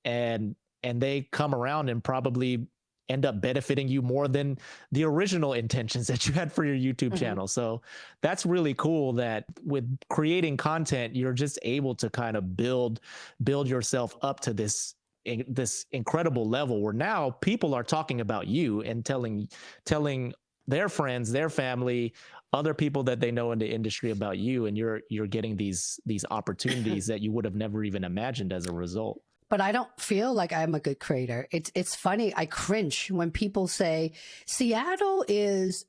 And they come around and probably end up benefiting you more than the original intentions that you had for your YouTube channel. So that's really cool that with creating content, you're just able to kind of build yourself up to this incredible level where now people are talking about you and telling their friends, their family, other people that they know in the industry about you. And you're getting these opportunities that you would have never even imagined as a result. But I don't feel like I'm a good creator. It's funny. I cringe when people say Seattle is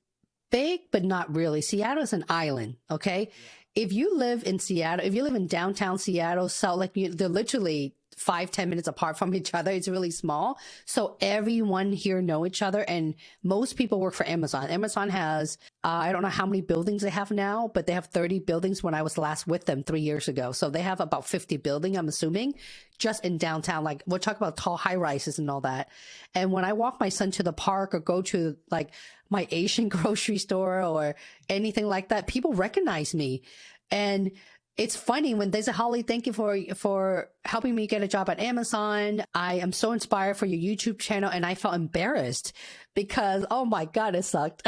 big, but not really. Seattle is an island. Okay. Yeah. If you live in Seattle, if you live in downtown Seattle, they're literally 5-10 minutes apart from each other. It's really small. So everyone here know each other, and most people work for Amazon. Amazon has, I don't know how many buildings they have now, but they have 30 buildings when I was last with them 3 years ago. So they have about 50 buildings, I'm assuming, just in downtown. Like we're talking about tall high rises and all that. And when I walk my son to the park or go to like my Asian grocery store or anything like that, people recognize me. And it's funny when they say, Holly, thank you for helping me get a job at Amazon. I am so inspired for your YouTube channel. And I felt embarrassed because, oh my God, it sucked.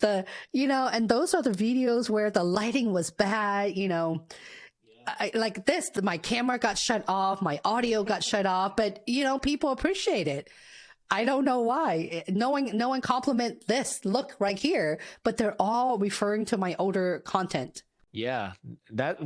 And those are the videos where the lighting was bad, like this, my camera got shut off, my audio got shut off, but people appreciate it. I don't know why. No one compliment this look right here, but they're all referring to my older content. Yeah, that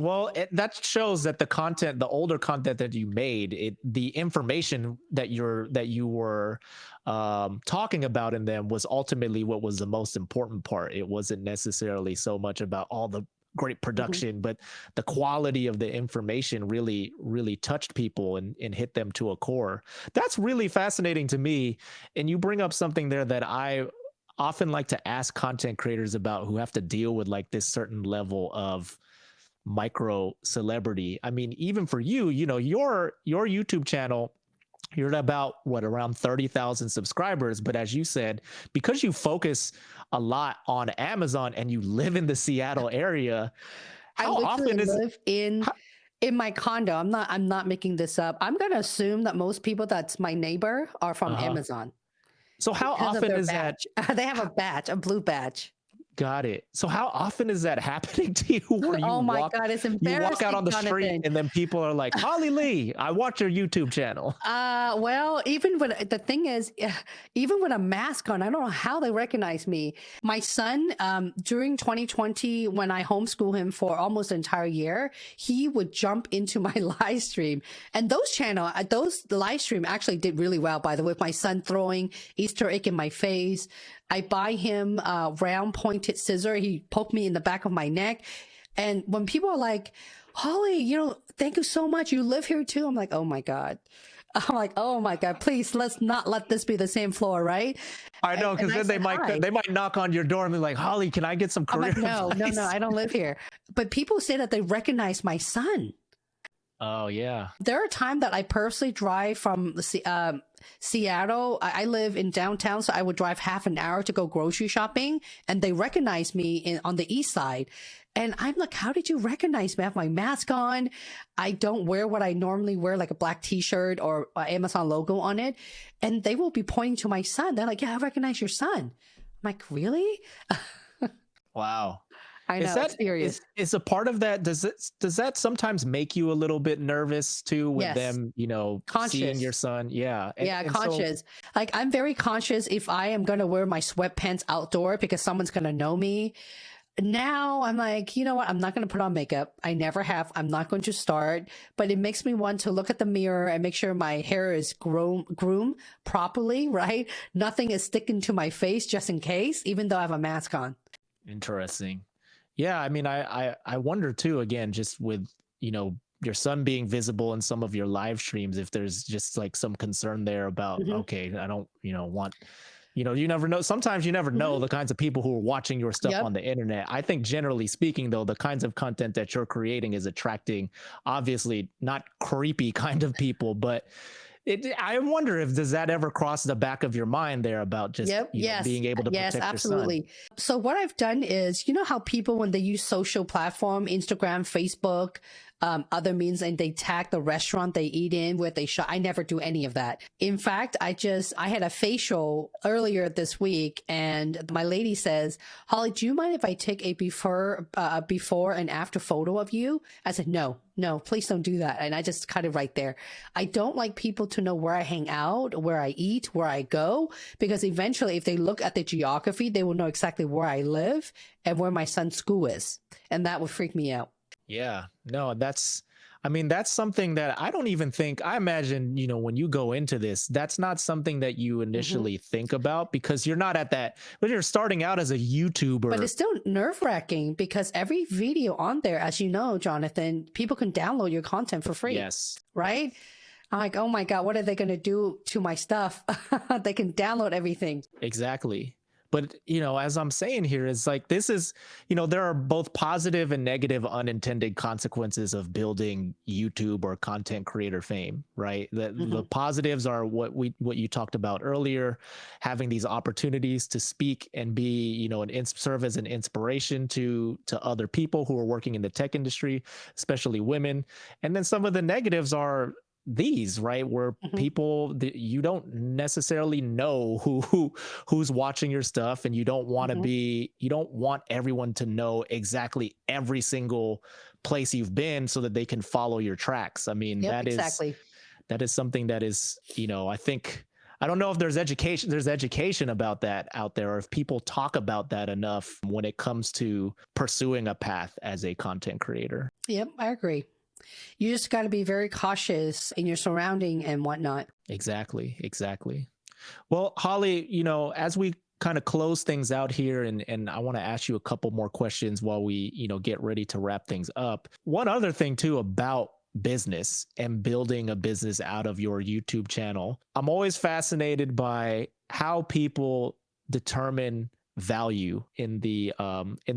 shows that the older content that you made, the information that you were talking about in them was ultimately what was the most important part. It wasn't necessarily so much about all the great production, but the quality of the information really, really touched people and hit them to a core. That's really fascinating to me. And you bring up something there that I often like to ask content creators about who have to deal with like this certain level of micro celebrity. I mean, even for you, your YouTube channel, you're at about around 30,000 subscribers. But as you said, because you focus a lot on Amazon and you live in the Seattle area, how often live in my condo. I'm not making this up. I'm going to assume that most people that's my neighbor are from Amazon. So how often is that? They have a badge, a blue badge. Got it. So how often is that happening to you where Oh my God, it's you walk out embarrassing, on the street Jonathan. and then people are like, Holly Lee, I watch your YouTube channel. Well, even when the thing is, even with a mask on, I don't know how they recognize me. My son, during 2020, when I homeschool him for almost an entire year, he would jump into my live stream, and those live stream actually did really well. By the way, my son throwing Easter egg in my face. I buy him a round pointed scissor. He poked me in the back of my neck. And when people are like, Holly, thank you so much. You live here too. I'm like, oh my God. Please, let's not let this be the same floor, right? I know, because then they might knock on your door and be like, Holly, can I get some career advice? No, I don't live here. But people say that they recognize my son. Oh, yeah. There are times that I personally drive from Seattle. I live in downtown, so I would drive half an hour to go grocery shopping, and they recognize me on the east side. And I'm like, how did you recognize me? I have my mask on. I don't wear what I normally wear, like a black t-shirt or Amazon logo on it. And they will be pointing to my son. They're like, yeah, I recognize your son. I'm like, really? Wow. I know, it's serious. Is a part of that, does that sometimes make you a little bit nervous too with them, conscious. Seeing your son? Yeah. And conscious. Like, I'm very conscious if I am going to wear my sweatpants outdoor because someone's going to know me. Now I'm like, you know what? I'm not going to put on makeup. I never have. I'm not going to start, but it makes me want to look at the mirror and make sure my hair is groomed properly, right? Nothing is sticking to my face just in case, even though I have a mask on. Interesting. Yeah. I mean, I wonder too, again, just with, your son being visible in some of your live streams, if there's just like some concern there about, okay, I don't, want, you never know. Sometimes you never know the kinds of people who are watching your stuff on the internet. I think generally speaking, though, the kinds of content that you're creating is attracting, obviously not creepy kind of people, but I wonder if does that ever cross the back of your mind there about just being able to protect your son? So what I've done is, how people, when they use social platform, Instagram, Facebook, other means, and they tag the restaurant they eat in, where they shop. I never do any of that. In fact, I had a facial earlier this week, and my lady says, Holly, do you mind if I take a before and after photo of you? I said, no, please don't do that. And I just cut it right there. I don't like people to know where I hang out, where I eat, where I go, because eventually if they look at the geography, they will know exactly where I live and where my son's school is. And that would freak me out. Yeah, no, that's something that I don't even think, I imagine, when you go into this, that's not something that you initially think about because you're not at that, when you're starting out as a YouTuber. But it's still nerve wracking because every video on there, as you know, Jonathan, people can download your content for free. Yes. Right? I'm like, oh my God, what are they going to do to my stuff? They can download everything. Exactly. But, as I'm saying here is like, this is, there are both positive and negative unintended consequences of building YouTube or content creator fame, right? The positives are what you talked about earlier, having these opportunities to speak and be, serve as an inspiration to other people who are working in the tech industry, especially women. And then some of the negatives are these, right, where people you don't necessarily know who's watching your stuff, and you don't want everyone to know exactly every single place you've been so that they can follow your tracks. I mean, that is something that is, I think, I don't know if there's education about that out there, or if people talk about that enough when it comes to pursuing a path as a content creator. Yep, I agree. You just got to be very cautious in your surrounding and whatnot. Exactly. Well, Holly, as we kind of close things out here, and I want to ask you a couple more questions while we, get ready to wrap things up. One other thing too about business and building a business out of your YouTube channel, I'm always fascinated by how people determine value in the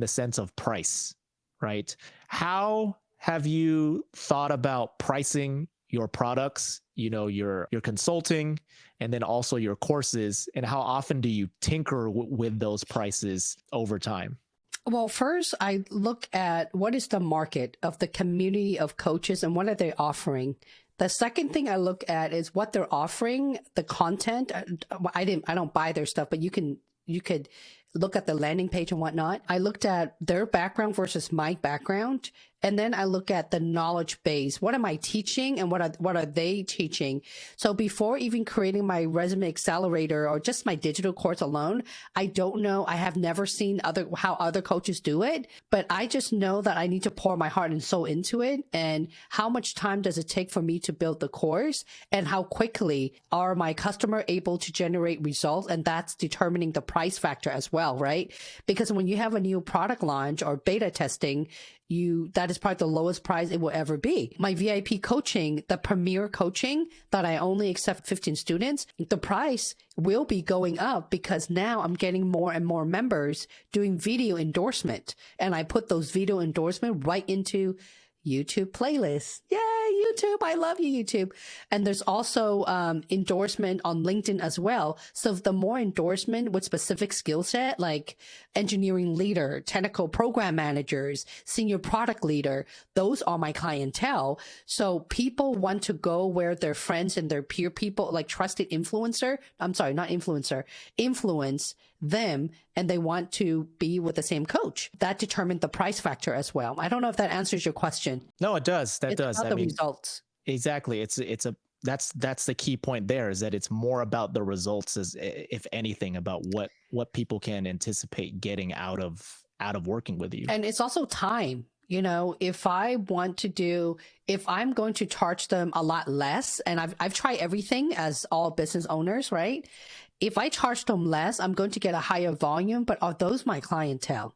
sense of price, right? How have you thought about pricing your products, your consulting, and then also your courses, and how often do you tinker with those prices over time? Well, first, I look at what is the market of the community of coaches and what are they offering. The second thing I look at is what they're offering, the content. I don't buy their stuff, but you could look at the landing page and whatnot. I looked at their background versus my background. And then I look at the knowledge base. What am I teaching and what are they teaching? So before even creating my resume accelerator or just my digital course alone, I don't know. I have never seen how other coaches do it, but I just know that I need to pour my heart and soul into it. And how much time does it take for me to build the course, and how quickly are my customer able to generate results? And that's determining the price factor as well, right? Because when you have a new product launch or beta testing, that is probably the lowest price it will ever be. My VIP coaching, the premier coaching that I only accept 15 students, the price will be going up because now I'm getting more and more members doing video endorsement. And I put those video endorsement right into YouTube playlists. Yay, YouTube. I love you, YouTube. And there's also endorsement on LinkedIn as well. So the more endorsement with specific skill set, like engineering leader, technical program managers, senior product leader, those are my clientele. So people want to go where their friends and their peer people, like trusted influencer, I'm sorry, not influencer, influence them, and they want to be with the same coach. That determined the price factor as well. I don't know if that answers your question. No, it does. That does. About the results. Exactly. That's the key point there, is that it's more about the results, as if anything, about what people can anticipate getting out of working with you. And it's also time. You know, if I'm going to charge them a lot less, and I've tried everything as all business owners, right? If I charge them less, I'm going to get a higher volume, but are those my clientele?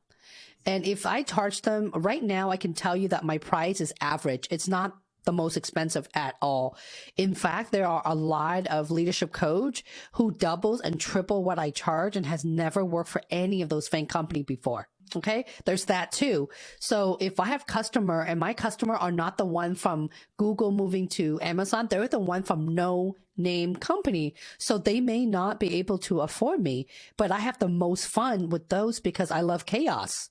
And if I charge them right now, I can tell you that my price is average. It's not the most expensive at all. In fact, there are a lot of leadership coach who doubles and triple what I charge and has never worked for any of those FANG company before. Okay. There's that too. So if I have customer and my customer are not the one from Google moving to Amazon, they're the one from no name company. So they may not be able to afford me, but I have the most fun with those because I love chaos.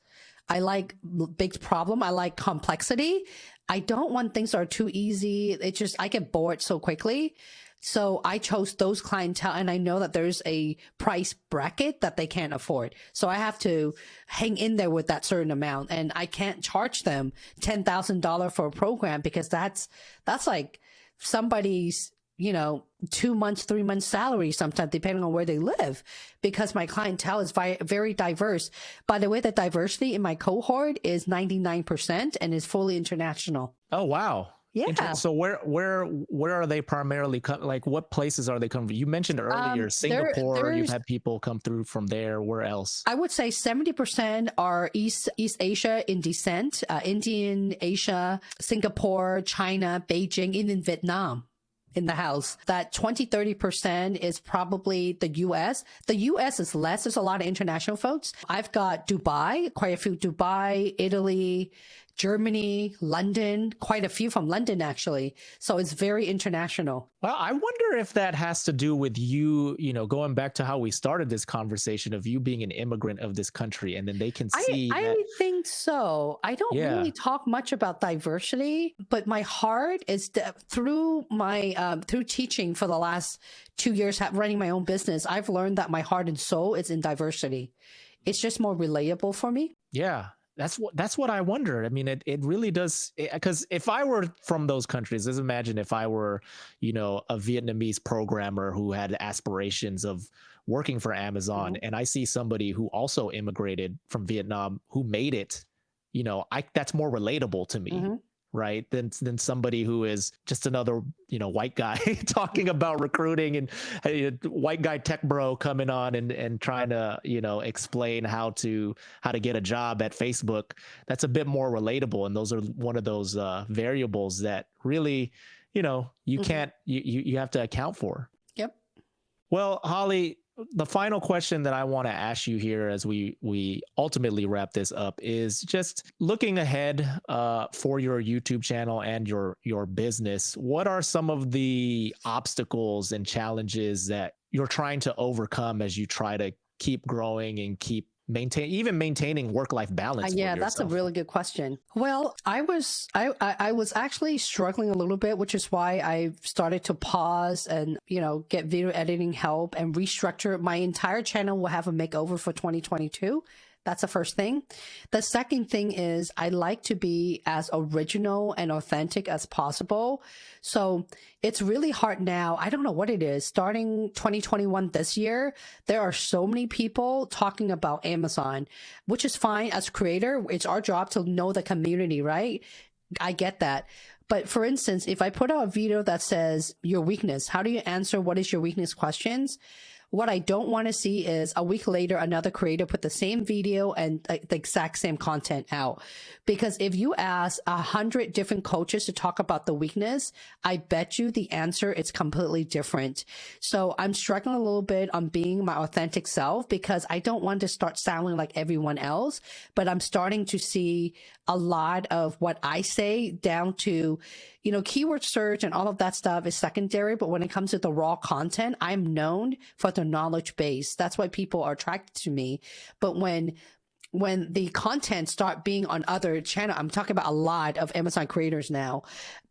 I like big problem. I like complexity. I don't want things that are too easy. I get bored so quickly. So I chose those clientele, and I know that there's a price bracket that they can't afford. So I have to hang in there with that certain amount, and I can't charge them $10,000 for a program because that's like somebody's, 2 months, 3 months salary sometimes, depending on where they live, because my clientele is very diverse. By the way, the diversity in my cohort is 99% and is fully international. Oh, wow. Yeah. So where are they primarily like what places are they coming from? You mentioned earlier Singapore. You've had people come through from there. Where else? I would say 70% are East Asia in descent, Indian, Asia, Singapore, China, Beijing, even Vietnam in the house. That 20-30% is probably the US. The US is less. There's a lot of international folks. I've got Dubai, quite a few Dubai, Italy, Germany, London, quite a few from London, actually. So it's very international. Well, I wonder if that has to do with you, going back to how we started this conversation of you being an immigrant of this country, and then they can see I think so. I don't really talk much about diversity, but my heart is through teaching for the last 2 years, running my own business. I've learned that my heart and soul is in diversity. It's just more relatable for me. Yeah. That's what I wonder. I mean, it really does, because if I were from those countries, just imagine if I were, a Vietnamese programmer who had aspirations of working for Amazon, and I see somebody who also immigrated from Vietnam who made it, that's more relatable to me. Right, than somebody who is just another white guy talking about recruiting, and white guy tech bro coming on and trying to explain how to get a job at Facebook. That's a bit more relatable, and those are one of those variables that really you can't you have to account for. Yep. Well, Holly, the final question that I want to ask you here as we ultimately wrap this up is just looking ahead for your YouTube channel and your business. What are some of the obstacles and challenges that you're trying to overcome as you try to keep growing and keep maintaining work-life balance? Yeah, for that's a yourself? really good question. Well, I was actually struggling a little bit, which is why I started to pause and, get video editing help and restructure. My entire channel will have a makeover for 2022. That's the first thing. The second thing is I like to be as original and authentic as possible. So it's really hard now. I don't know what it is. Starting 2021 this year, there are so many people talking about Amazon, which is fine. As a creator, it's our job to know the community, right? I get that. But for instance, if I put out a video that says your weakness, how do you answer what is your weakness questions? What I don't want to see is a week later, another creator put the same video and the exact same content out. Because if you ask 100 different coaches to talk about the weakness, I bet you the answer is completely different. So I'm struggling a little bit on being my authentic self because I don't want to start sounding like everyone else, but I'm starting to see a lot of what I say down to, keyword search and all of that stuff is secondary. But when it comes to the raw content, I'm known for the knowledge base. That's why people are attracted to me. But when the content start being on other channel, I'm talking about a lot of Amazon creators now.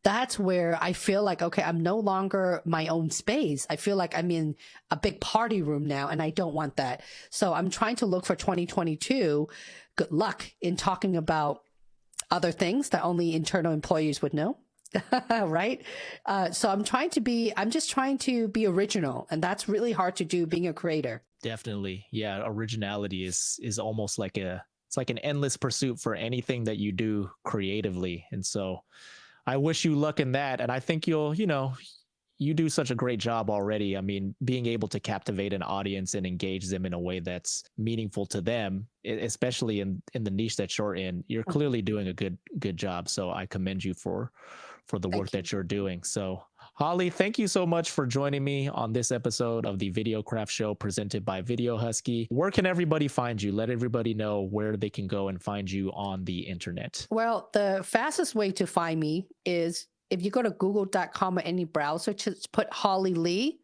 That's where I feel like, okay, I'm no longer my own space. I feel like I'm in a big party room now and I don't want that. So I'm trying to look for 2022. Good luck in talking about other things that only internal employees would know. Right. So I'm just trying to be original, and that's really hard to do being a creator. Definitely. Yeah. Originality is almost like it's like an endless pursuit for anything that you do creatively. And so I wish you luck in that. And I think you do such a great job already. I mean, being able to captivate an audience and engage them in a way that's meaningful to them, especially in the niche that you're in, you're clearly doing a good job. So I commend you for the work that you're doing. So Holly, thank you so much for joining me on this episode of the Videocraft Show presented by Video Husky. Where can everybody find you? Let everybody know where they can go and find you on the internet. Well, the fastest way to find me is if you go to google.com or any browser, just put Holly Lee,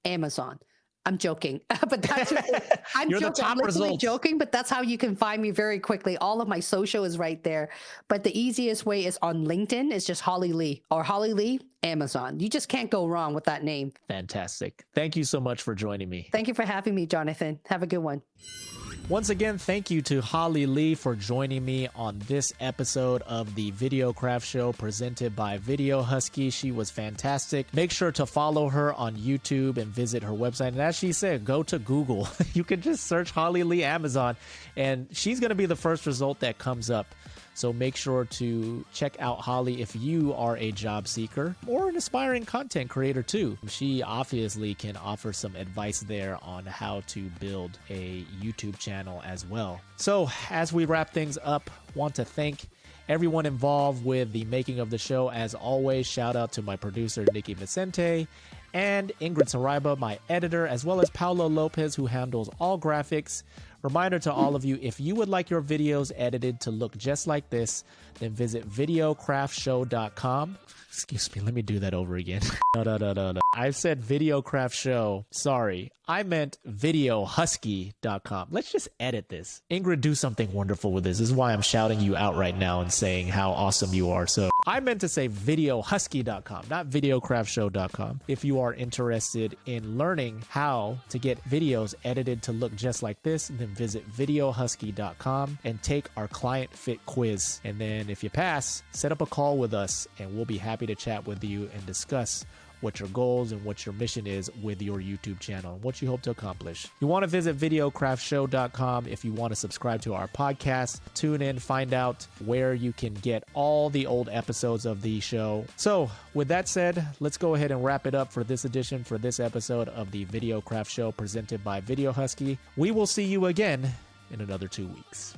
Amazon. I'm joking, but that's I'm You're joking. The top I'm literally results. joking, but that's how you can find me very quickly. All of my social is right there. But the easiest way is on LinkedIn. It's just Holly Lee or Holly Lee, Amazon. You just can't go wrong with that name. Fantastic. Thank you so much for joining me. Thank you for having me, Jonathan. Have a good one. Once again, thank you to Holly Lee for joining me on this episode of the Videocraft Show presented by Video Husky. She was fantastic. Make sure to follow her on YouTube and visit her website. And as she said, go to Google. You can just search Holly Lee Amazon, and she's going to be the first result that comes up. So make sure to check out Holly if you are a job seeker or an aspiring content creator too. She obviously can offer some advice there on how to build a YouTube channel as well. So as we wrap things up, want to thank everyone involved with the making of the show. As always, shout out to my producer, Nikki Vicente, and Ingrid Saraiba, my editor, as well as Paulo Lopez, who handles all graphics. Reminder to all of you, if you would like your videos edited to look just like this, then visit videocraftshow.com. Excuse me, let me do that over again. No. I said Videocraft Show. Sorry, I meant videohusky.com. Let's just edit this. Ingrid, do something wonderful with this. This is why I'm shouting you out right now and saying how awesome you are. So I meant to say videohusky.com, not videocraftshow.com. If you are interested in learning how to get videos edited to look just like this, then visit videohusky.com and take our client fit quiz. And then if you pass, set up a call with us and we'll be happy to chat with you and discuss what your goals and what your mission is with your YouTube channel and what you hope to accomplish. You want to visit videocraftshow.com if you want to subscribe to our podcast, tune in, find out where you can get all the old episodes of the show. So with that said, let's go ahead and wrap it up for this episode of the Videocraft Show presented by Video Husky. We will see you again in another 2 weeks.